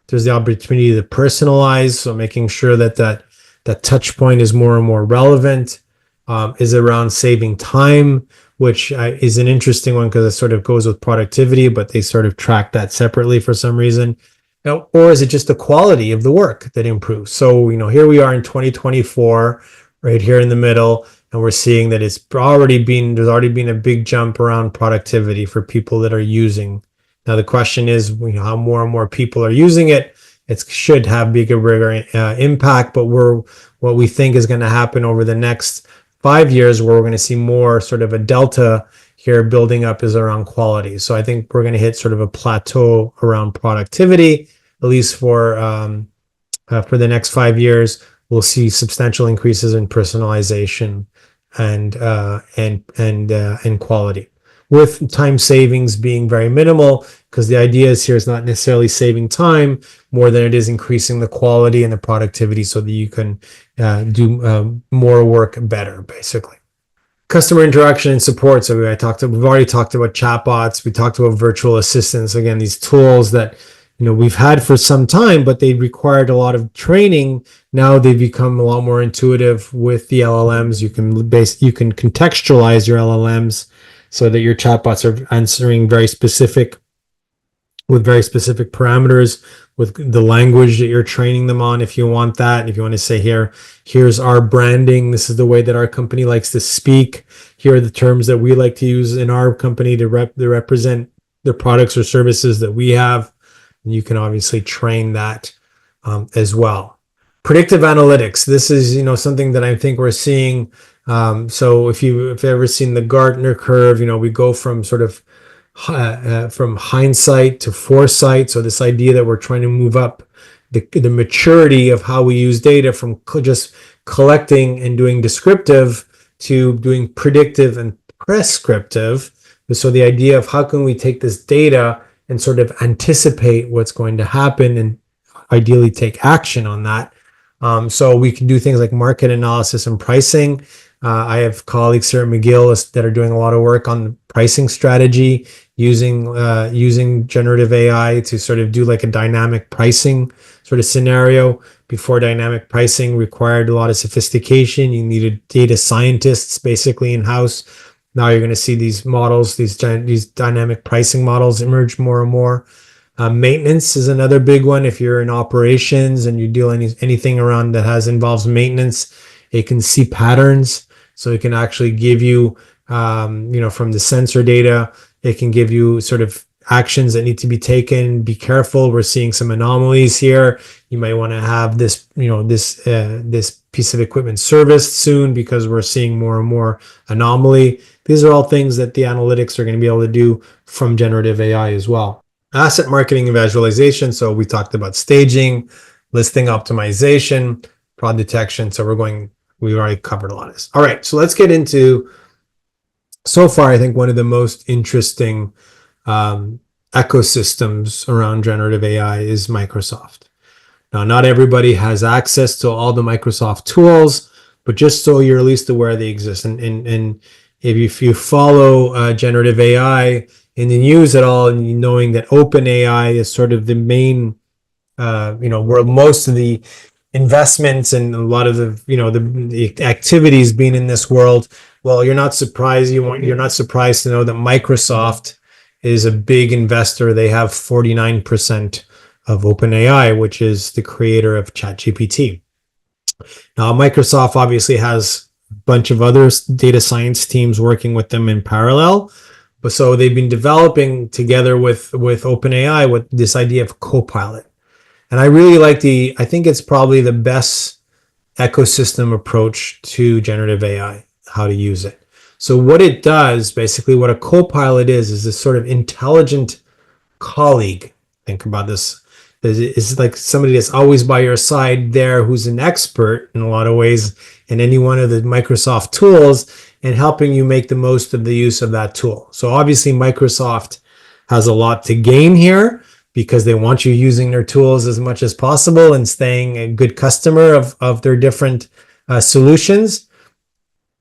There's the opportunity to personalize, so making sure that touch point is more and more relevant. Is around saving time, which is an interesting one because it sort of goes with productivity, but they sort of track that separately for some reason. Now, or is it just the quality of the work that improves? So, here we are in 2024, right here in the middle, and we're seeing that there's already been a big jump around productivity for people that are using Now the question is, how more and more people are using it. It should have bigger impact, but what we think is going to happen over the next 5 years, where we're going to see more sort of a delta here building up, is around quality. So I think we're going to hit sort of a plateau around productivity, at least for the next 5 years. We'll see substantial increases in personalization and quality, with time savings being very minimal, because the idea is here is not necessarily saving time more than it is increasing the quality and the productivity so that you can do more work better, basically. Customer interaction and support. So we've already talked about chatbots. We talked about virtual assistants. Again, these tools that we've had for some time, but they required a lot of training. Now they've become a lot more intuitive with the LLMs. You can contextualize your LLMs so that your chatbots are answering with very specific parameters, with the language that you're training them on, if you want that. If you want to say, here's our branding, this is the way that our company likes to speak, here are the terms that we like to use in our company to represent the products or services that we have. And you can obviously train that as well. Predictive analytics. This is something that I think we're seeing. So if you've ever seen the Gartner curve, we go from sort of from hindsight to foresight. So this idea that we're trying to move up the maturity of how we use data from just collecting and doing descriptive to doing predictive and prescriptive. So the idea of how can we take this data and sort of anticipate what's going to happen and ideally take action on that. So we can do things like market analysis and pricing. I have colleagues here at McGill that are doing a lot of work on pricing strategy, using generative AI to sort of do like a dynamic pricing sort of scenario. Before, dynamic pricing required a lot of sophistication. You needed data scientists basically in-house. Now you're going to see these models, these dynamic pricing models emerge more and more. Maintenance is another big one. If you're in operations and you do anything around that involves maintenance, it can see patterns. So it can actually give you, from the sensor data, it can give you sort of actions that need to be taken. Be careful. We're seeing some anomalies here. You might want to have this piece of equipment serviced soon, because we're seeing more and more anomaly. These are all things that the analytics are going to be able to do from generative AI as well. Asset marketing and visualization. So we talked about staging, listing optimization, fraud detection. So we've already covered a lot of this. All right, so let's get into, so far, I think one of the most interesting ecosystems around generative AI is Microsoft. Now, not everybody has access to all the Microsoft tools, but just so you're at least aware they exist. And if you follow generative AI in the news at all, and knowing that OpenAI is sort of the main, where most of the investments and a lot of the activities being in this world, well, you're not surprised. You're not surprised to know that Microsoft is a big investor. They have 49% of OpenAI, which is the creator of ChatGPT. Now, Microsoft obviously has a bunch of other data science teams working with them in parallel. But so they've been developing together with OpenAI with this idea of Copilot. And I really like I think it's probably the best ecosystem approach to generative AI, how to use it. So what it does, basically what a Copilot is this sort of intelligent colleague. Think about this. It's like somebody that's always by your side there, who's an expert in a lot of ways in any one of the Microsoft tools, and helping you make the most of the use of that tool. So obviously Microsoft has a lot to gain here, because they want you using their tools as much as possible and staying a good customer of their different solutions.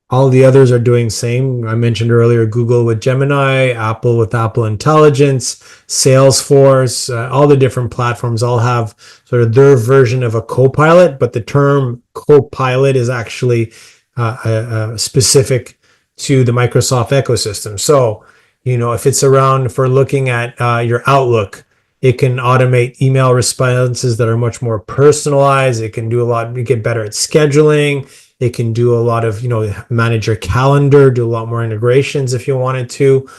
All the others are doing same. I mentioned earlier, Google with Gemini, Apple with Apple Intelligence, Salesforce, all the different platforms all have sort of their version of a Copilot, but the term Copilot is actually specific to the Microsoft ecosystem. So, if it's around for looking at your Outlook, it can automate email responses that are much more personalized. It can do a lot, get better at scheduling. It can do a lot of, manage your calendar, do a lot more integrations if you wanted to.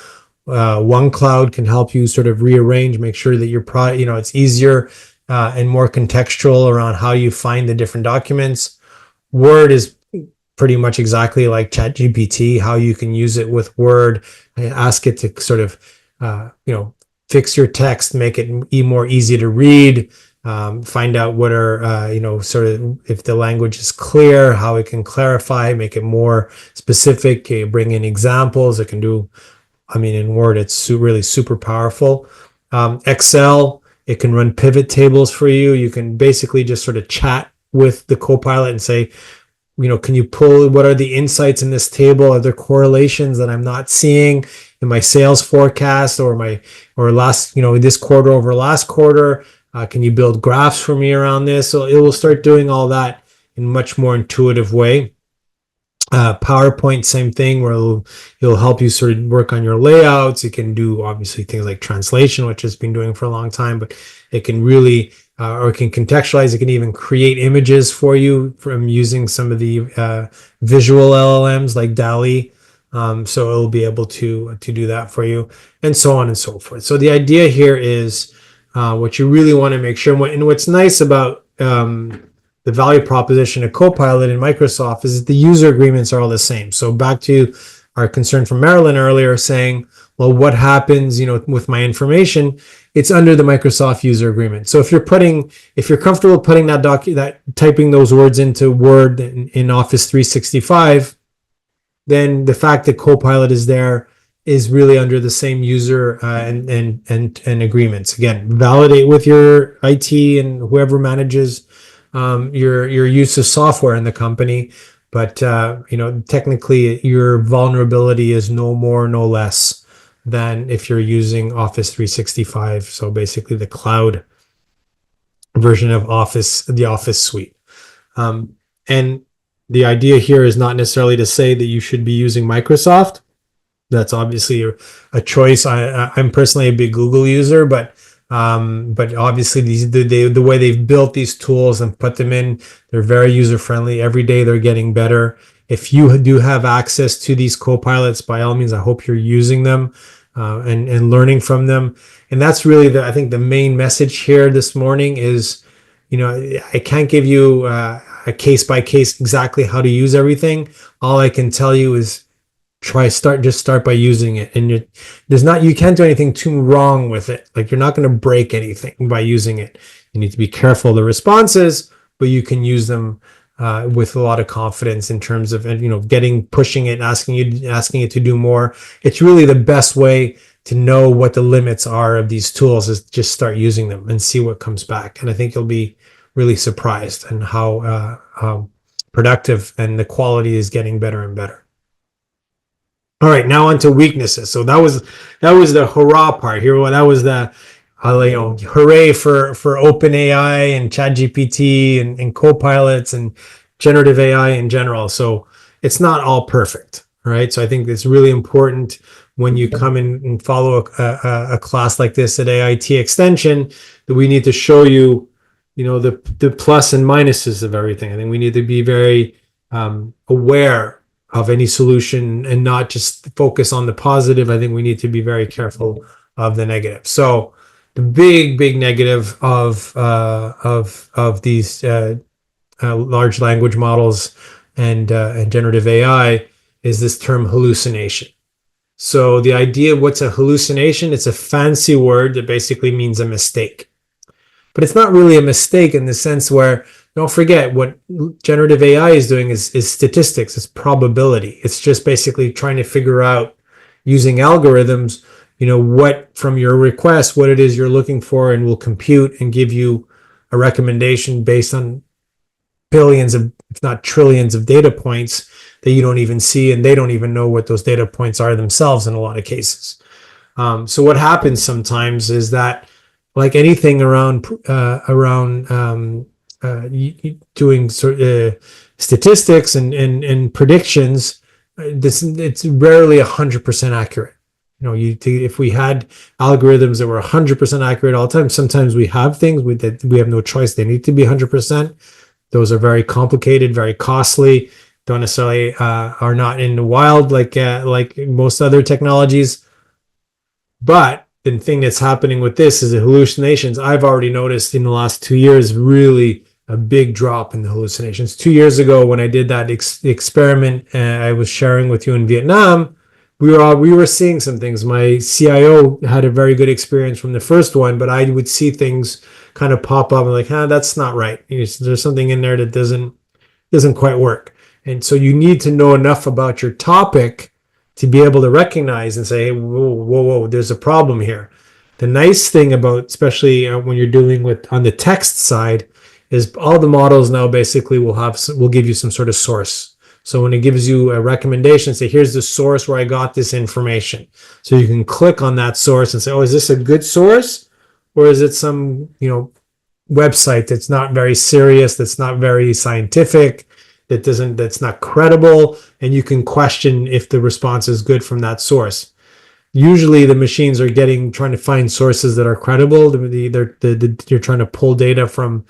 OneCloud can help you sort of rearrange, make sure that your it's easier and more contextual around how you find the different documents. Word is pretty much exactly like ChatGPT, how you can use it with Word and ask it to sort of, fix your text, make it more easy to read, find out what are, sort of if the language is clear, how it can clarify, make it more specific, bring in examples. It can do, in Word, it's really super powerful. Excel, it can run pivot tables for you. You can basically just sort of chat with the Copilot and say, can you pull, what are the insights in this table? Are there correlations that I'm not seeing in my sales forecast or last, this quarter over last quarter? Can you build graphs for me around this? So it will start doing all that in a much more intuitive way. PowerPoint, same thing, where it'll help you sort of work on your layouts. It can do obviously things like translation, which it's been doing for a long time, but it can really or it can contextualize. It can even create images for you from using some of the visual LLMs like DALL-E. So it'll be able to do that for you, and so on and so forth. So the idea here is what you really want to make sure, and what's nice about the value proposition of Copilot in Microsoft is that the user agreements are all the same. So back to our concern from Marilyn earlier saying, well, what happens, with my information? It's under the Microsoft user agreement. So if you're comfortable putting typing those words into Word in Office 365, then the fact that Copilot is there is really under the same user and agreements. Again, validate with your IT and whoever manages your use of software in the company, but technically your vulnerability is no more, no less than if you're using Office 365. So basically the cloud version of the Office suite. And the idea here is not necessarily to say that you should be using Microsoft. That's obviously a choice. I'm personally a big Google user, but obviously the way they've built these tools and put them in, they're very user friendly. Every day they're getting better. If you do have access to these Copilots, by all means, I hope you're using them and learning from them. And that's really I think the main message here this morning is, I can't give you a case by case exactly how to use everything. All I can tell you is just start by using it, and you can't do anything too wrong with it. Like, you're not going to break anything by using it. You need to be careful of the responses, but you can use them with a lot of confidence in terms of pushing it, asking it to do more. It's really the best way to know what the limits are of these tools, is just start using them and see what comes back. And I think you'll be really surprised and how productive and the quality is getting better and better. All right, now on to weaknesses. So that was the hurrah part here. Well, that was the hooray for OpenAI and ChatGPT and Copilots and generative AI in general. So it's not all perfect, right? So I think it's really important when you come in and follow a class like this at AIT Extension that we need to show you, the plus and minuses of everything. I think we need to be very aware of any solution and not just focus on the positive. I think we need to be very careful of the negative. So the big negative of these large language models and generative AI is this term hallucination. So the idea of what's a hallucination, it's a fancy word that basically means a mistake. But it's not really a mistake in the sense where, don't forget, what generative AI is doing is statistics, it's probability. It's just basically trying to figure out, using algorithms, what from your request, what it is you're looking for, and will compute and give you a recommendation based on billions of, if not trillions of data points that you don't even see, and they don't even know what those data points are themselves in a lot of cases. So what happens sometimes is that, like anything around doing statistics and predictions, it's rarely 100% accurate. If we had algorithms that were 100% accurate all the time, sometimes we have things that we have no choice. They need to be 100%. Those are very complicated, very costly. Don't necessarily are not in the wild like most other technologies. But the thing that's happening with this is the hallucinations. I've already noticed in the last 2 years, really a big drop in the hallucinations. 2 years ago, when I did that experiment I was sharing with you in Vietnam, we were seeing some things. My CIO had a very good experience from the first one, but I would see things kind of pop up and like, that's not right. There's something in there that doesn't quite work. And so you need to know enough about your topic to be able to recognize and say, hey, whoa, there's a problem here. The nice thing about, especially when you're dealing with on the text side, is all the models now basically will give you some sort of source. So when it gives you a recommendation, say, here's the source where I got this information. So you can click on that source and say, oh, is this a good source? Or is it some, website that's not very serious, that's not very scientific, that's not credible, and you can question if the response is good from that source. Usually the machines are trying to find sources that are credible. You're trying to pull data from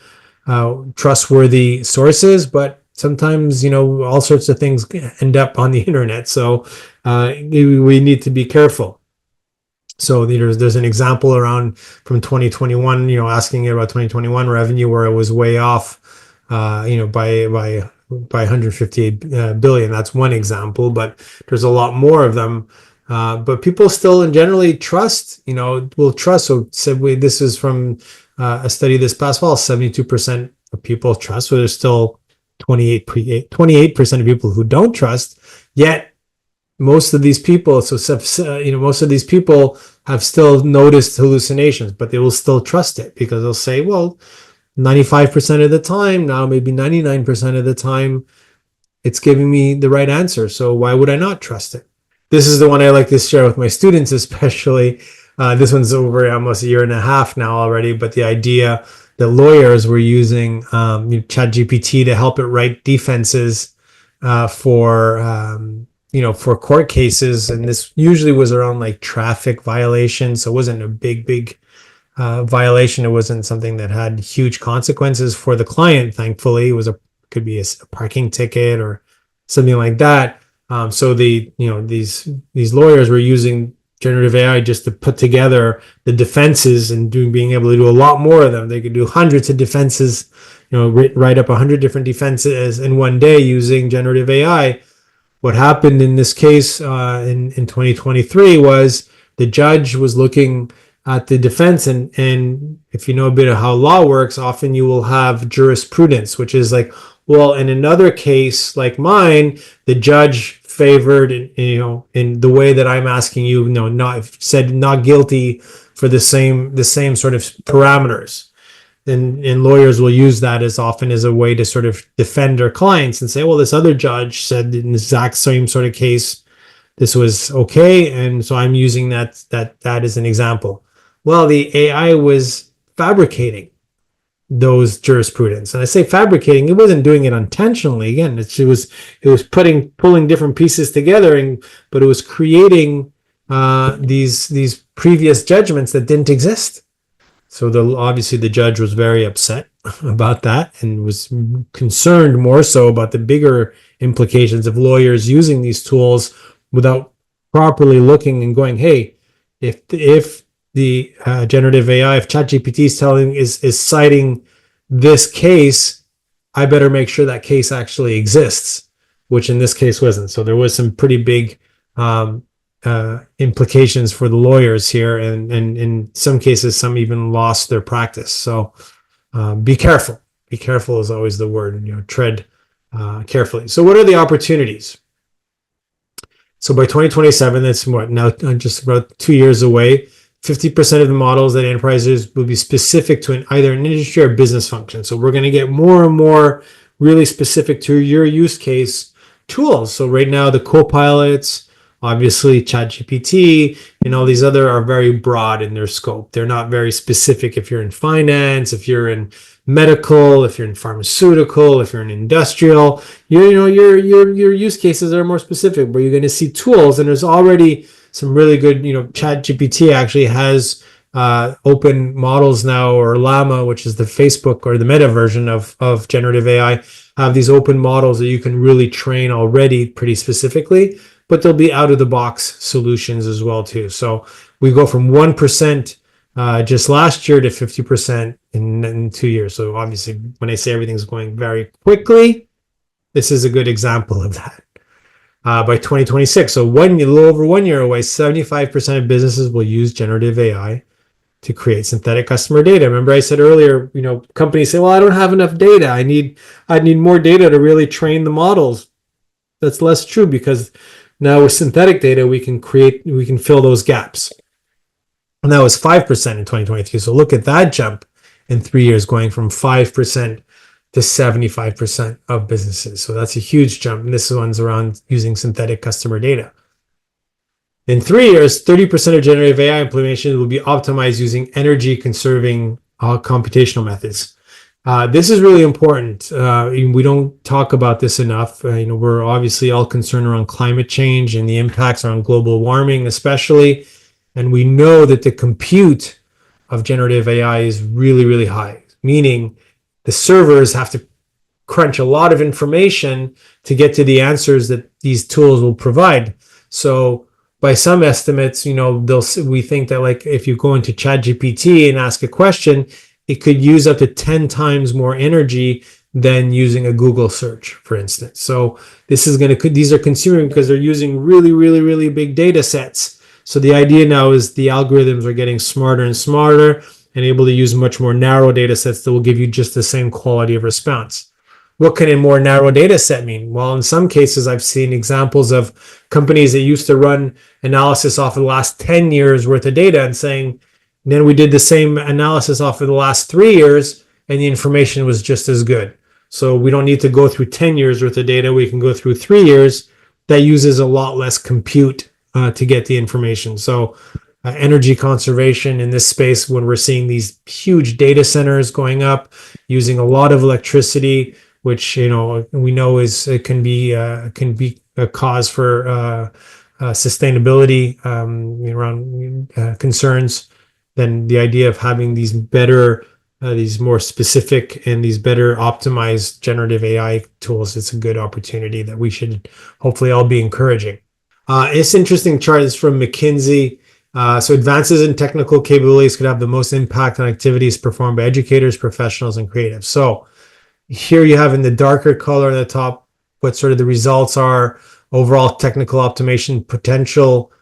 trustworthy sources, but sometimes all sorts of things end up on the internet, so we need to be careful. So there's an example around from 2021, asking about 2021 revenue where it was way off, by 158 billion. That's one example, but there's a lot more of them. But people still generally trust, will trust. So this is from a study this past fall, 72% of people trust. So there's still 28% of people who don't trust. Yet most of these people, most of these people have still noticed hallucinations, but they will still trust it because they'll say, well, 95% of the time, now maybe 99% of the time, it's giving me the right answer. So why would I not trust it? This is the one I like to share with my students, especially. This one's over almost a year and a half now already, but the idea that lawyers were using ChatGPT to help it write defenses for court cases, and this usually was around like traffic violations, so it wasn't a big violation. It wasn't something that had huge consequences for the client. Thankfully, it could be a parking ticket or something like that. So these lawyers were using generative AI just to put together the defenses and being able to do a lot more of them. They could do hundreds of defenses, write up 100 different defenses in one day using generative AI. What happened in this case in 2023 was the judge was looking at the defense, and if you know a bit of how law works, often you will have jurisprudence, which is like, well, in another case like mine, the judge favored, in the way that I'm asking you, not guilty for the same sort of parameters. And lawyers will use that as often as a way to sort of defend their clients and say, well, this other judge said in the exact same sort of case, this was okay. And so I'm using that as an example. Well, the AI was fabricating those jurisprudence. And I say fabricating, it wasn't doing it intentionally. Again, it was pulling different pieces together, but it was creating these previous judgments that didn't exist. So obviously the judge was very upset about that and was concerned more so about the bigger implications of lawyers using these tools without properly looking and going, hey, if the generative AI, if ChatGPT is citing this case, I better make sure that case actually exists, which in this case wasn't. So there was some pretty big implications for the lawyers here, and in some cases, some even lost their practice. So be careful. Be careful is always the word. Tread carefully. So what are the opportunities? So by 2027, that's now just about 2 years away. 50% of the models that enterprises will be specific to either an industry or business function. So we're going to get more and more really specific to your use case tools. So right now, the co-pilots, obviously ChatGPT, and all these other are very broad in their scope. They're not very specific if you're in finance, if you're in medical, if you're in pharmaceutical, if you're in industrial. Your use cases are more specific, where you're going to see tools, and there's already some really good, ChatGPT actually has open models now, or Llama, which is the Facebook or the Meta version of generative AI, have these open models that you can really train already pretty specifically, but there'll be out of the box solutions as well too. So we go from 1% just last year to 50% in 2 years. So obviously, when I say everything's going very quickly, this is a good example of that. By 2026, so a little over 1 year away, 75% of businesses will use generative AI to create synthetic customer data. Remember, I said earlier, companies say, "Well, I don't have enough data. I need more data to really train the models." That's less true, because now with synthetic data, we can fill those gaps. And that was 5% in 2023. So look at that jump in 3 years, going from 5% to 75% of businesses. So that's a huge jump. And this one's around using synthetic customer data. In 3 years, 30% of generative AI implementation will be optimized using energy conserving computational methods. This is really important. We don't talk about this enough. We're obviously all concerned around climate change and the impacts on global warming, especially. And we know that the compute of generative AI is really, really high, meaning the servers have to crunch a lot of information to get to the answers that these tools will provide. So by some estimates, we think that, like, if you go into ChatGPT and ask a question, it could use up to 10 times more energy than using a Google search, for instance. So these are consuming, because they're using really, really, really big data sets. So the idea now is the algorithms are getting smarter and smarter and able to use much more narrow data sets that will give you just the same quality of response. What can a more narrow data set mean? Well, in some cases, I've seen examples of companies that used to run analysis off of the last 10 years worth of data and saying, then we did the same analysis off of the last 3 years and the information was just as good. So we don't need to go through 10 years worth of data. We can go through 3 years. That uses a lot less compute to get the information. So energy conservation in this space, when we're seeing these huge data centers going up, using a lot of electricity, which we know can be a cause for sustainability around concerns. Then the idea of having these more specific and these better optimized generative AI tools, it's a good opportunity that we should hopefully all be encouraging. This interesting chart is from McKinsey. So advances in technical capabilities could have the most impact on activities performed by educators, professionals, and creatives. So here you have in the darker color on the top what sort of the results are, overall technical optimization potential.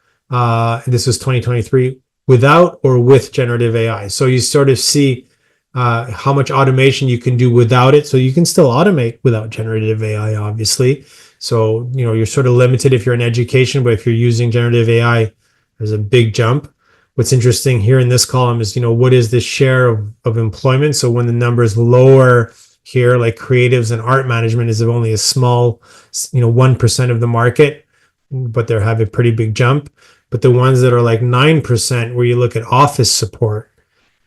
This was 2023, without or with generative AI. So you sort of see how much automation you can do without it. So you can still automate without generative AI, obviously. So, you're sort of limited if you're in education, but if you're using generative AI, there's a big jump. What's interesting here in this column is, what is the share of employment? So when the number is lower here, like creatives and art management is only a small, 1% of the market, but they have a pretty big jump. But the ones that are like 9%, where you look at office support,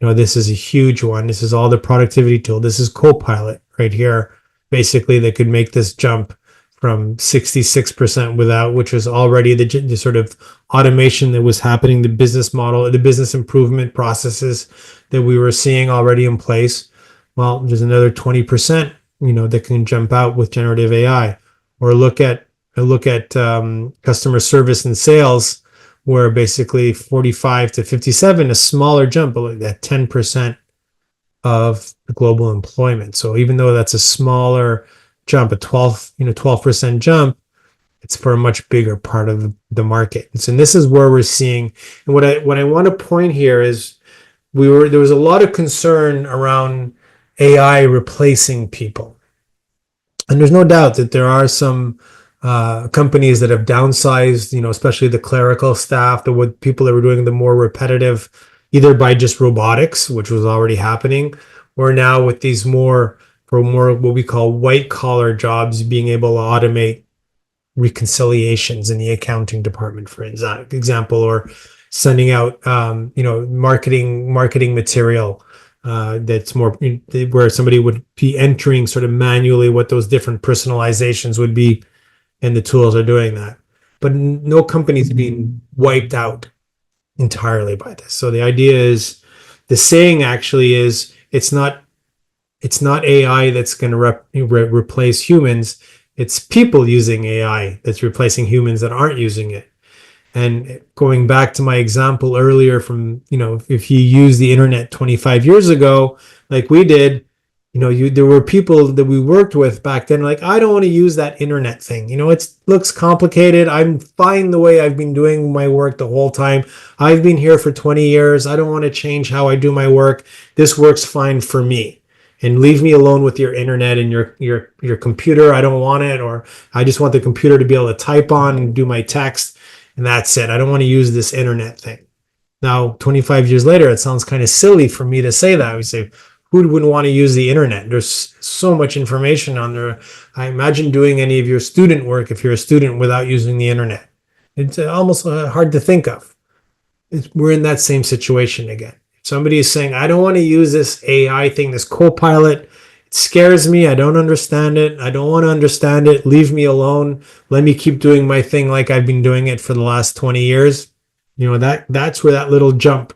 this is a huge one. This is all the productivity tool. This is Copilot right here. Basically, they could make this jump from 66% without, which was already the sort of automation that was happening, the business model, the business improvement processes that we were seeing already in place. Well, there's another 20%, that can jump out with generative AI. Or look at customer service and sales, where basically 45 to 57, a smaller jump, but that 10% of the global employment. So even though that's a smaller jump, a 12% jump, it's for a much bigger part of the market. And this is where we're seeing, and what I want to point here is there was a lot of concern around AI replacing people. And there's no doubt that there are some companies that have downsized, especially the clerical staff, the people that were doing the more repetitive, either by just robotics, which was already happening, or now with these more what we call white collar jobs, being able to automate reconciliations in the accounting department, for example, or sending out marketing material that's more where somebody would be entering sort of manually what those different personalizations would be, and the tools are doing that. But no company's being wiped out entirely by this. So the idea is, the saying actually is, it's not AI that's going to replace humans. It's people using AI that's replacing humans that aren't using it. And going back to my example earlier from, if you use the internet 25 years ago, like we did, there were people that we worked with back then, like, I don't want to use that internet thing. It looks complicated. I'm fine the way I've been doing my work the whole time. I've been here for 20 years. I don't want to change how I do my work. This works fine for me. And leave me alone with your internet and your computer. I don't want it, or I just want the computer to be able to type on and do my text, and that's it. I don't want to use this internet thing. Now, 25 years later, it sounds kind of silly for me to say that. We say, who wouldn't want to use the internet? There's so much information on there. I imagine doing any of your student work if you're a student without using the internet. It's almost hard to think of. We're in that same situation again. Somebody is saying, I don't want to use this AI thing, this Copilot. It scares me. I don't understand it. I don't want to understand it. Leave me alone. Let me keep doing my thing like I've been doing it for the last 20 years. That's where that little jump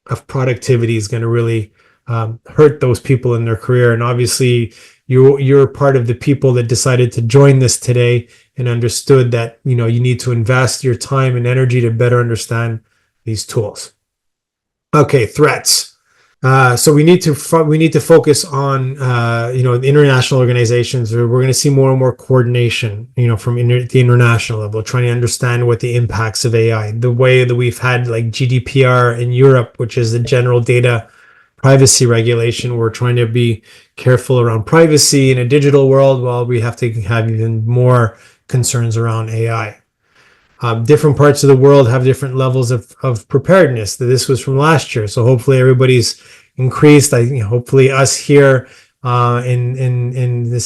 of productivity is going to really hurt those people in their career. And obviously, you're part of the people that decided to join this today and understood that you need to invest your time and energy to better understand these tools. Okay, threats. So we need to focus on the international organizations. We're going to see more and more coordination, from the international level, trying to understand what the impacts of AI, the way that we've had like GDPR in Europe, which is the general data privacy regulation. We're trying to be careful around privacy in a digital world, while we have to have even more concerns around AI. Different parts of the world have different levels of preparedness. This was from last year, so hopefully everybody's increased. Hopefully us here in the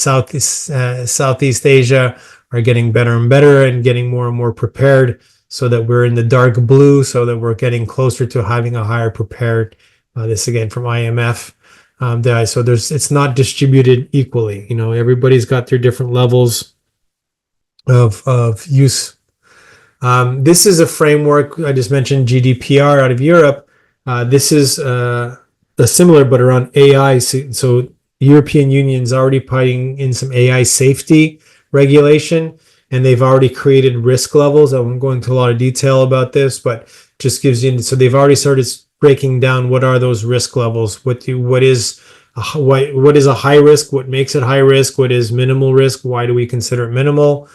Southeast Asia are getting better and better and getting more and more prepared, so that we're in the dark blue, so that we're getting closer to having a higher prepared. This again from IMF. So it's not distributed equally. Everybody's got their different levels of use. This is a framework. I just mentioned GDPR out of Europe. This is a similar, but around AI. So European Union's already putting in some AI safety regulation, and they've already created risk levels. I won't go into a lot of detail about this, but just gives you. So they've already started breaking down what are those risk levels. What is a high risk? What makes it high risk? What is minimal risk? Why do we consider it minimal?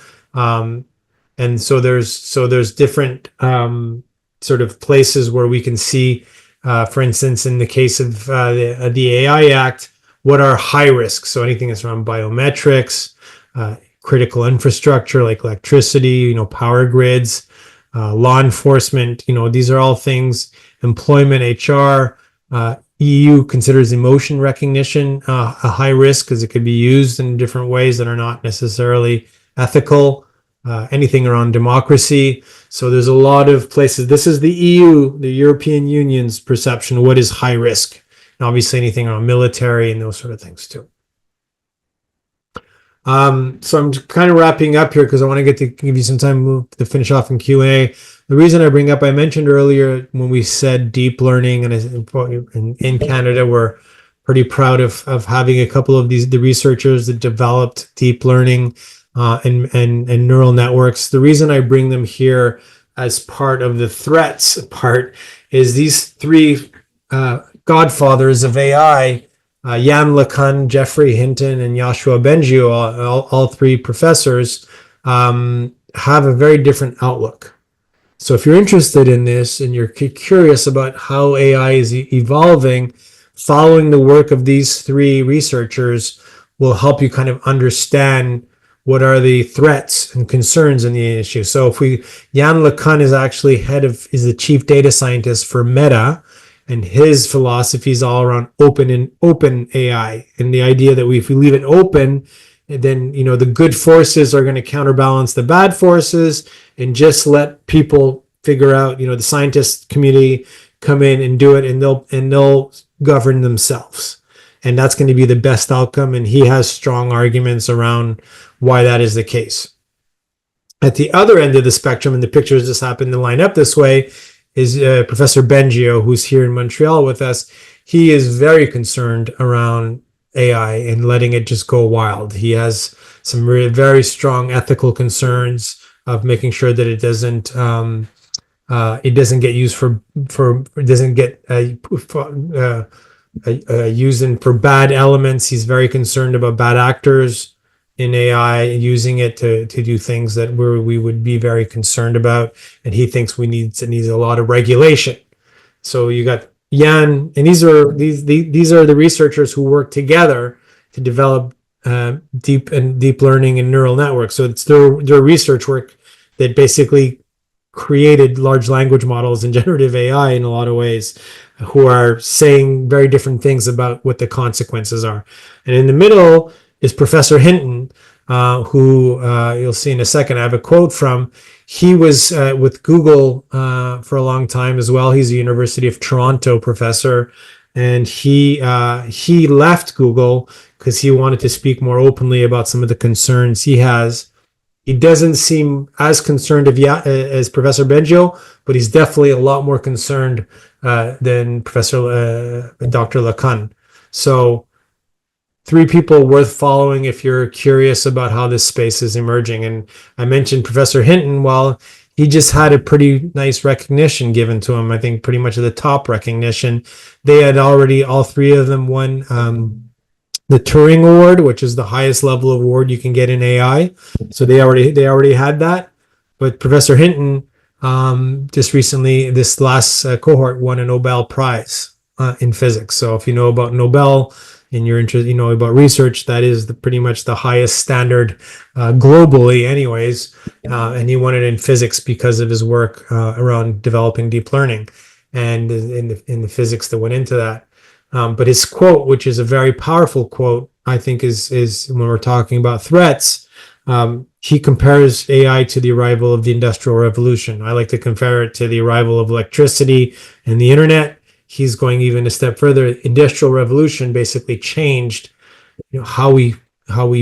And so there's different sort of places where we can see, for instance, in the case of the AI Act, what are high risks? So anything that's around biometrics, critical infrastructure like electricity, power grids, law enforcement. These are all things. Employment, HR. EU considers emotion recognition a high risk because it could be used in different ways that are not necessarily ethical. Anything around democracy. So there's a lot of places. This is the EU, the European Union's perception of what is high risk. And obviously anything around military and those sort of things too. So I'm kind of wrapping up here because I want to give you some time to finish off in Q&A. The reason I bring up, I mentioned earlier when we said deep learning, and in Canada, we're pretty proud of having a couple of the researchers that developed deep learning and neural networks. The reason I bring them here as part of the threats part is these three godfathers of AI, Yann LeCun, Jeffrey Hinton, and Yoshua Bengio, all three professors, have a very different outlook. So if you're interested in this and you're curious about how AI is evolving, following the work of these three researchers will help you kind of understand what are the threats and concerns in the issue. So Yann LeCun is actually is the chief data scientist for Meta, and his philosophy is all around open AI, and the idea that if we leave it open, then the good forces are going to counterbalance the bad forces, and just let people figure out, the scientist community come in and do it, and they'll govern themselves, and that's going to be the best outcome. And he has strong arguments around why that is the case. At the other end of the spectrum, and the pictures just happen to line up this way, is Professor Bengio, who's here in Montreal with us. He is very concerned around AI and letting it just go wild. He has some very strong ethical concerns of making sure that it doesn't It doesn't get used it doesn't get used for bad elements. He's very concerned about bad actors in AI using it to do things that we would be very concerned about, and he thinks it needs a lot of regulation. So you got Jan, and these are the researchers who work together to develop deep learning and neural networks. So it's their research work that basically created large language models and generative AI in a lot of ways, who are saying very different things about what the consequences are. And in the middle is Professor Hinton, who you'll see in a second. I have a quote from. He was with Google for a long time as well. He's a University of Toronto professor, and he left Google because he wanted to speak more openly about some of the concerns he has. He doesn't seem as concerned as Professor Bengio, but he's definitely a lot more concerned than Professor Dr. Lacan. So 3 people worth following if you're curious about how this space is emerging. And I mentioned Professor Hinton. Well, he just had a pretty nice recognition given to him. I think pretty much the top recognition. They had already, all 3 of them won the Turing Award, which is the highest level of award you can get in AI. So they already had that. But Professor Hinton just recently, this last cohort, won a Nobel Prize in physics. So if you know about Nobel and you're interested, you know about research, that is pretty much the highest standard globally, anyways. And he won it in physics because of his work around developing deep learning and in the physics that went into that. But his quote, which is a very powerful quote, I think is when we're talking about threats, he compares AI to the arrival of the Industrial Revolution. I like to compare it to the arrival of electricity and the internet. He's going even a step further. Industrial Revolution basically changed, how we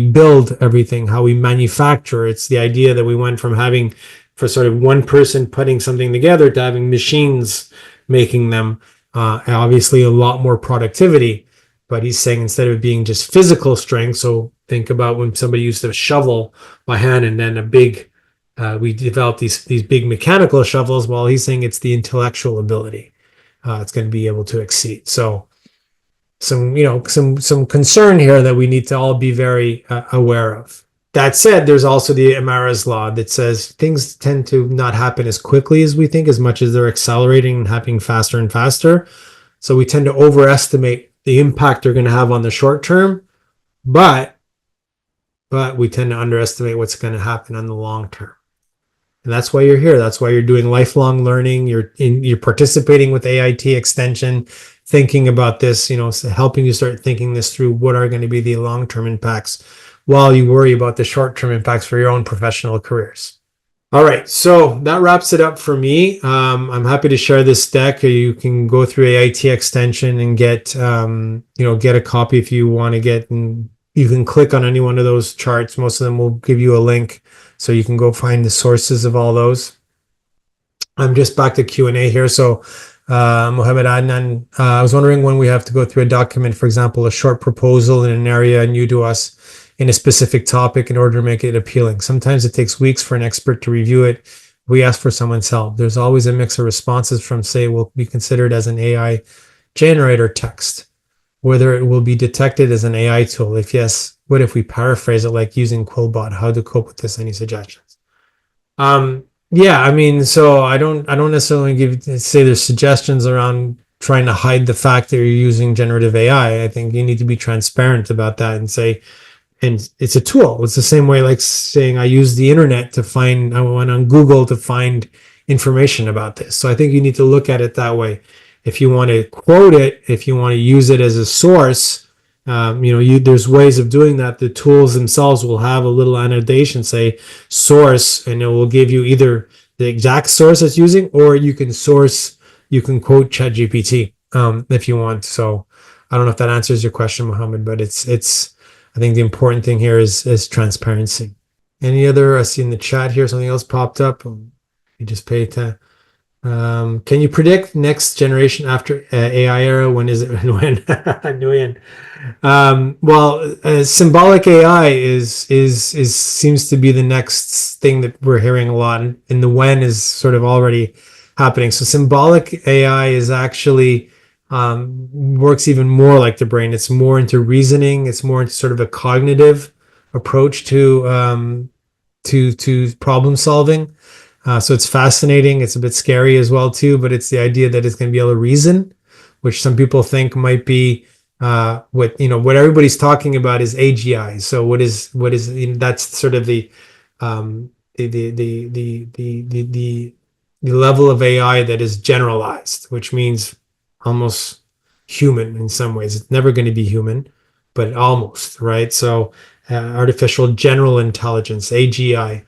build everything, how we manufacture. It's the idea that we went from having, for sort of one person putting something together, to having machines making them. Obviously a lot more productivity, but he's saying instead of being just physical strength, so think about when somebody used to shovel by hand and then we developed these big mechanical shovels. Well, he's saying it's the intellectual ability it's going to be able to exceed. So some concern here that we need to all be very aware of. That said, there's also the Amara's law that says things tend to not happen as quickly as we think, as much as they're accelerating and happening faster and faster. So we tend to overestimate the impact they're going to have on the short term, but we tend to underestimate what's going to happen on the long term. And that's why you're here. That's why you're doing lifelong learning. You're participating with AIT Extension, thinking about this, helping you start thinking this through. What are going to be the long-term impacts, while you worry about the short-term impacts for your own professional careers. All right, so that wraps it up for me. I'm happy to share this deck. You can go through AIT Extension and get a copy if you want to get, and you can click on any one of those charts. Most of them will give you a link, so you can go find the sources of all those. I'm just back to Q&A here. So Mohammed Adnan, I was wondering when we have to go through a document, for example, a short proposal in an area new to us, in a specific topic, in order to make it appealing. Sometimes it takes weeks for an expert to review it. We ask for someone's help. There's always a mix of responses from, say, will be considered as an AI generator text, whether it will be detected as an AI tool. If yes, what if we paraphrase it like using Quillbot? How to cope with this? Any suggestions? Yeah, I mean, so I don't necessarily say there's suggestions around trying to hide the fact that you're using generative AI. I think you need to be transparent about that and say, and it's a tool. It's the same way like saying I use the internet I went on Google to find information about this. So I think you need to look at it that way. If you want to quote it, if you want to use it as a source, there's ways of doing that. The tools themselves will have a little annotation, say source, and it will give you either the exact source it's using, or you can quote ChatGPT if you want. So I don't know if that answers your question, Mohammed, but I think the important thing here is transparency. Any other? I see in the chat here something else popped up. You just pay attention. Can you predict next generation after AI era? When is it? When? Symbolic AI seems to be the next thing that we're hearing a lot, and the when is sort of already happening. So symbolic AI is actually works even more like the brain. It's more into reasoning. It's more into sort of a cognitive approach to problem solving. So it's fascinating. It's a bit scary as well too, but it's the idea that it's going to be able to reason, which some people think might be what everybody's talking about is AGI. So that's sort of the level of AI that is generalized, which means almost human in some ways. It's never going to be human, but almost, right? So artificial general intelligence, AGI.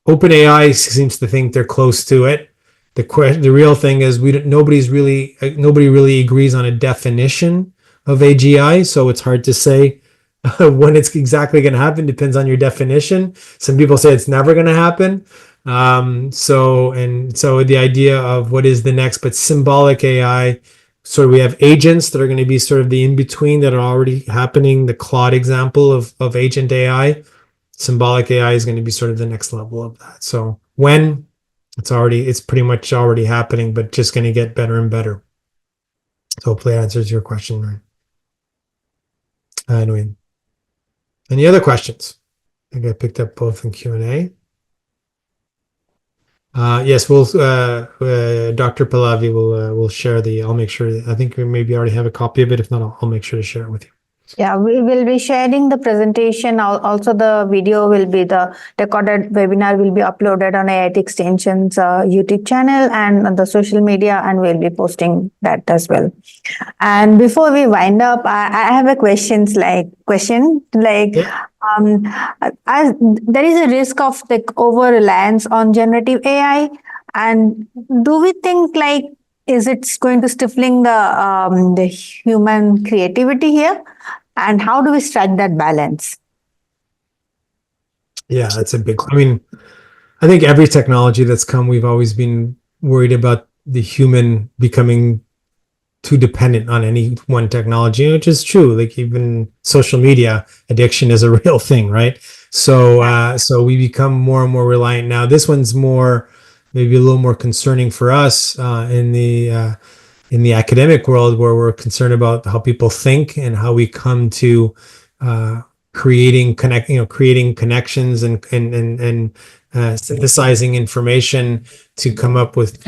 OpenAI seems to think they're close to it. The real thing is nobody really agrees on a definition of AGI, so it's hard to say when it's exactly going to happen. Depends on your definition. Some people say it's never going to happen. So the idea of what is the next, but symbolic AI. So we have agents that are going to be sort of the in between that are already happening. The Claude example of agent AI. Symbolic AI is going to be sort of the next level of that. So when it's pretty much already happening, but just going to get better and better. So hopefully that answers your question, right? Anyway, any other questions? I think I picked up both in Q&A. Yes, Dr. Pallavi will share I'll make sure. I think we maybe already have a copy of it. If not, I'll make sure to share it with you. Yeah, we will be sharing the presentation. Also, the video will be the recorded webinar will be uploaded on IIT Extension's YouTube channel and on the social media, and we'll be posting that as well. And before we wind up, I have a question. Yeah. As there is a risk of like over reliance on generative AI, and do we think like is it going to stifling the human creativity here? And how do we strike that balance? Yeah, that's a big. I mean, I think every technology that's come, we've always been worried about the human becoming too dependent on any one technology, which is true. Like even social media addiction is a real thing, right? So we become more and more reliant now. This one's maybe a little more concerning for us in the academic world, where we're concerned about how people think and how we come to creating connections and synthesizing information to come up with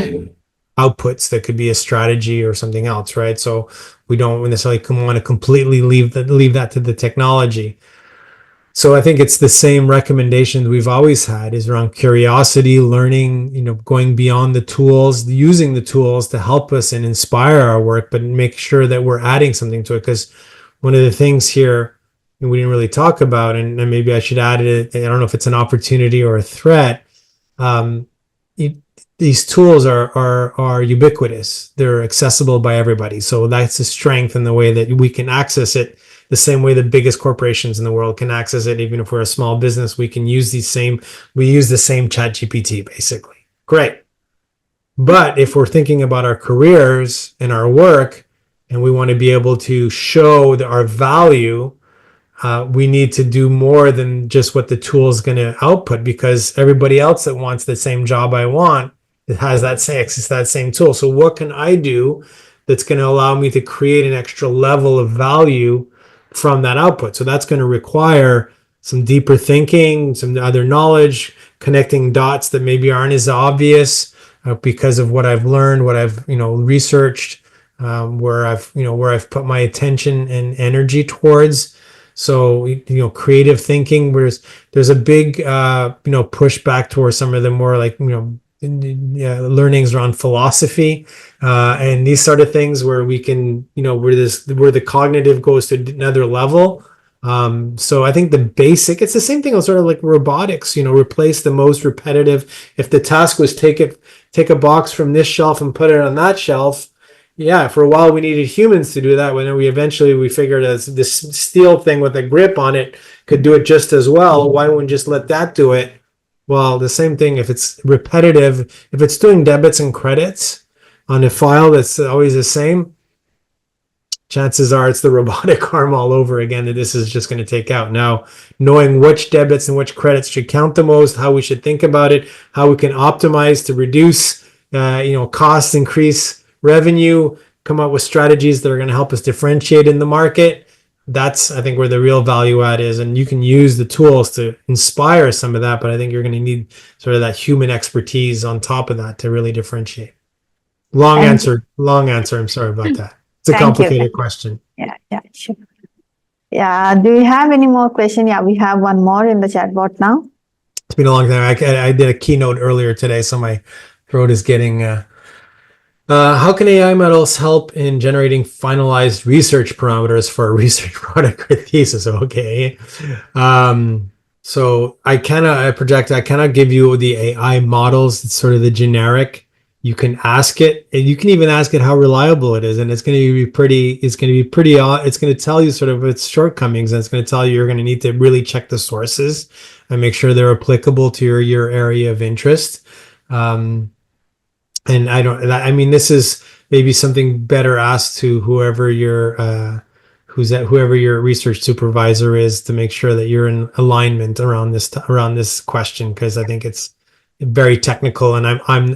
outputs that could be a strategy or something else, right? So we don't necessarily want to completely leave that to the technology. So I think it's the same recommendation we've always had is around curiosity, learning, going beyond the tools, using the tools to help us and inspire our work, but make sure that we're adding something to it. Because one of the things here we didn't really talk about, and maybe I should add it, I don't know if it's an opportunity or a threat. These tools are ubiquitous. They're accessible by everybody. So that's a strength in the way that we can access it the same way the biggest corporations in the world can access it. Even if we're a small business, we use the same ChatGPT basically. Great. But if we're thinking about our careers and our work, and we want to be able to show our value, we need to do more than just what the tool is going to output, because everybody else that wants the same job I want, it has that same tool. So what can I do that's going to allow me to create an extra level of value from that output? So that's going to require some deeper thinking, some other knowledge, connecting dots that maybe aren't as obvious because of what I've learned, what I've researched, where I've put my attention and energy towards. So creative thinking, there's a big pushback towards some of the more like learnings around philosophy and these sort of things, where we can where the cognitive goes to another level. So I think it's the same thing as sort of like robotics, replace the most repetitive. If the task was take a box from this shelf and put it on that shelf, yeah, for a while we needed humans to do that. When we figured as this steel thing with a grip on it could do it just as well. Why wouldn't we just let that do it? Well, the same thing, if it's repetitive, if it's doing debits and credits on a file that's always the same, chances are it's the robotic arm all over again that this is just going to take out. Now, knowing which debits and which credits should count the most, how we should think about it, how we can optimize to reduce costs increase revenue, come up with strategies that are going to help us differentiate in the market. That's, I think, where the real value add is. And you can use the tools to inspire some of that, but I think you're going to need sort of that human expertise on top of that to really differentiate. Long answer. I'm sorry about that. It's a complicated question. Yeah, sure. Yeah, do you have any more question? Yeah, we have one more in the chat bot now. It's been a long time. I did a keynote earlier today, so my throat is getting... how can AI models help in generating finalized research parameters for a research product or thesis? Okay. So I cannot give you the AI models. It's sort of the generic. You can ask it, and you can even ask it how reliable it is, and it's going to tell you sort of its shortcomings, and it's going to tell you you're going to need to really check the sources and make sure they're applicable to your area of interest. And this is maybe something better asked to whoever your research supervisor is, to make sure that you're in alignment around this question, because I think it's very technical, and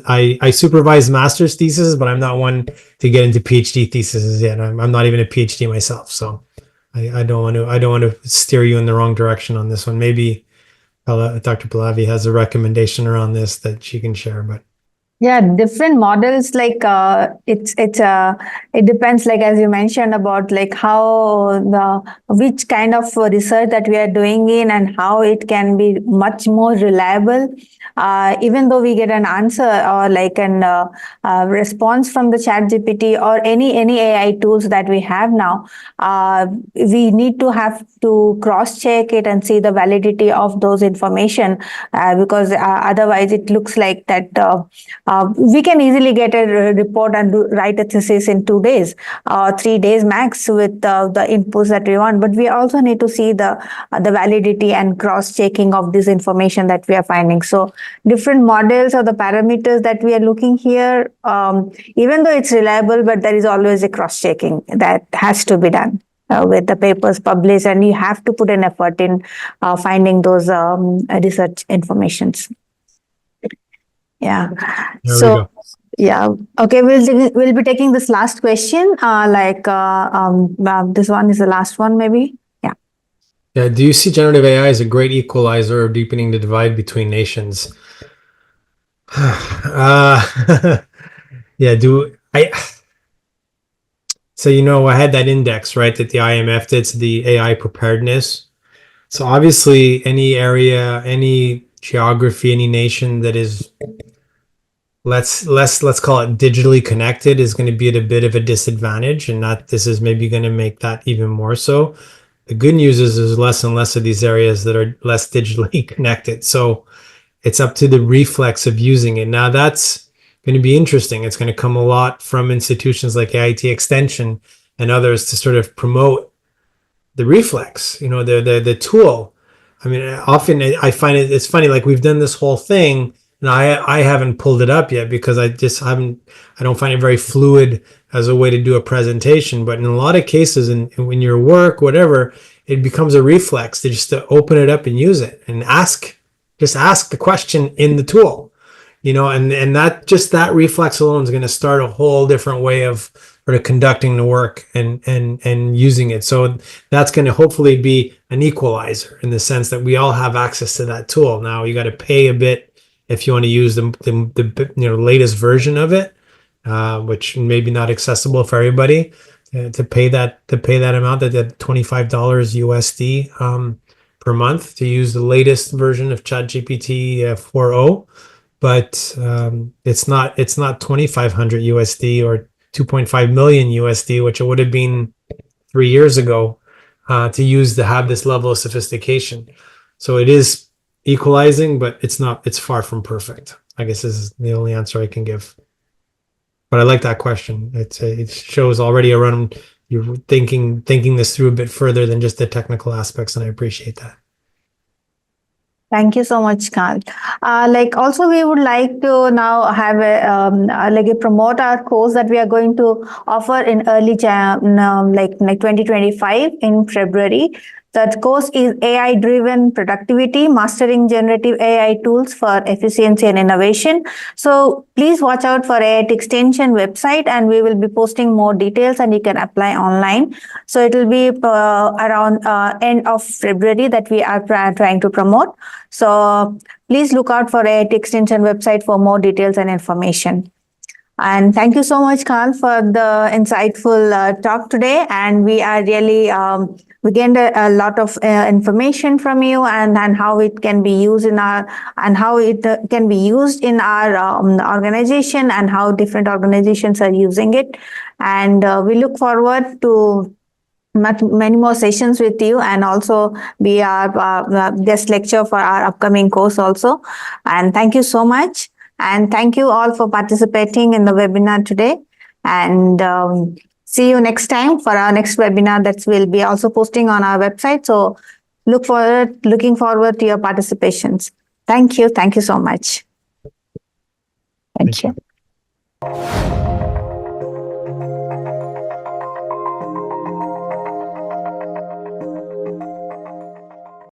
I supervise master's theses, but I'm not one to get into PhD theses yet. I'm not even a PhD myself, so I don't want to steer you in the wrong direction on this one. Maybe Dr. Pallavi has a recommendation around this that she can share, but. Yeah, different models, like it depends, like as you mentioned, about like how which kind of research that we are doing in, and how it can be much more reliable. Even though we get an answer or like an response from the ChatGPT or any AI tools that we have now, we need to have to cross check it and see the validity of those information, because otherwise it looks like that we can easily get a report and write a thesis in 2 days, 3 days max, with the inputs that we want. But we also need to see the validity and cross-checking of this information that we are finding. So different models or the parameters that we are looking here, even though it's reliable, but there is always a cross-checking that has to be done with the papers published, and you have to put an effort in finding those research informations. Yeah. So yeah. Okay. We'll be taking this last question. This one is the last one, maybe. Yeah. Yeah. Do you see generative AI as a great equalizer or deepening the divide between nations? Yeah. So, I had that index, right, that the IMF did, to the AI preparedness. So obviously any area, any geography, any nation that is let's call it digitally connected is going to be at a bit of a disadvantage, and this is maybe going to make that even more so. The good news is there's less and less of these areas that are less digitally connected. So it's up to the reflex of using it. Now that's going to be interesting. It's going to come a lot from institutions like AIT Extension and others to sort of promote the reflex, the tool. I mean, often I find it's funny, like we've done this whole thing, and I haven't pulled it up yet because I don't find it very fluid as a way to do a presentation. But in a lot of cases, and when your work, whatever, it becomes a reflex to open it up and use it and ask the question in the tool, and that reflex alone is going to start a whole different way of sort of conducting the work and using it. So that's going to hopefully be an equalizer in the sense that we all have access to that tool. Now you got to pay a bit if you want to use the latest version of it, which may be not accessible for everybody. To pay that amount, that $25 USD per month to use the latest version of ChatGPT 4.0, but it's not $2,500 USD or 2.5 million USD, which it would have been 3 years ago, to have this level of sophistication. So it is equalizing, but it's far from perfect, I guess, is the only answer I can give. But I like that question. It shows already around you're thinking this through a bit further than just the technical aspects, and I appreciate that. Thank you so much, Carl. Also, we would like to now have a promote our course that we are going to offer in early 2025 in February. That course is AI-driven productivity, mastering generative AI tools for efficiency and innovation. So please watch out for AI Extension website, and we will be posting more details, and you can apply online. So it will be around end of February that we are trying to promote. So please look out for AI Extension website for more details and information. And thank you so much, Carl, for the insightful talk today. And we are really, we gained a lot of information from you, and how it can be used in our, and how it can be used in our organization, and how different organizations are using it. And we look forward to many more sessions with you, and also be our guest lecture for our upcoming course also. And thank you so much. And thank you all for participating in the webinar today. And see you next time for our next webinar that we'll be also posting on our website. So looking forward to your participations. Thank you. Thank you so much. Thank you.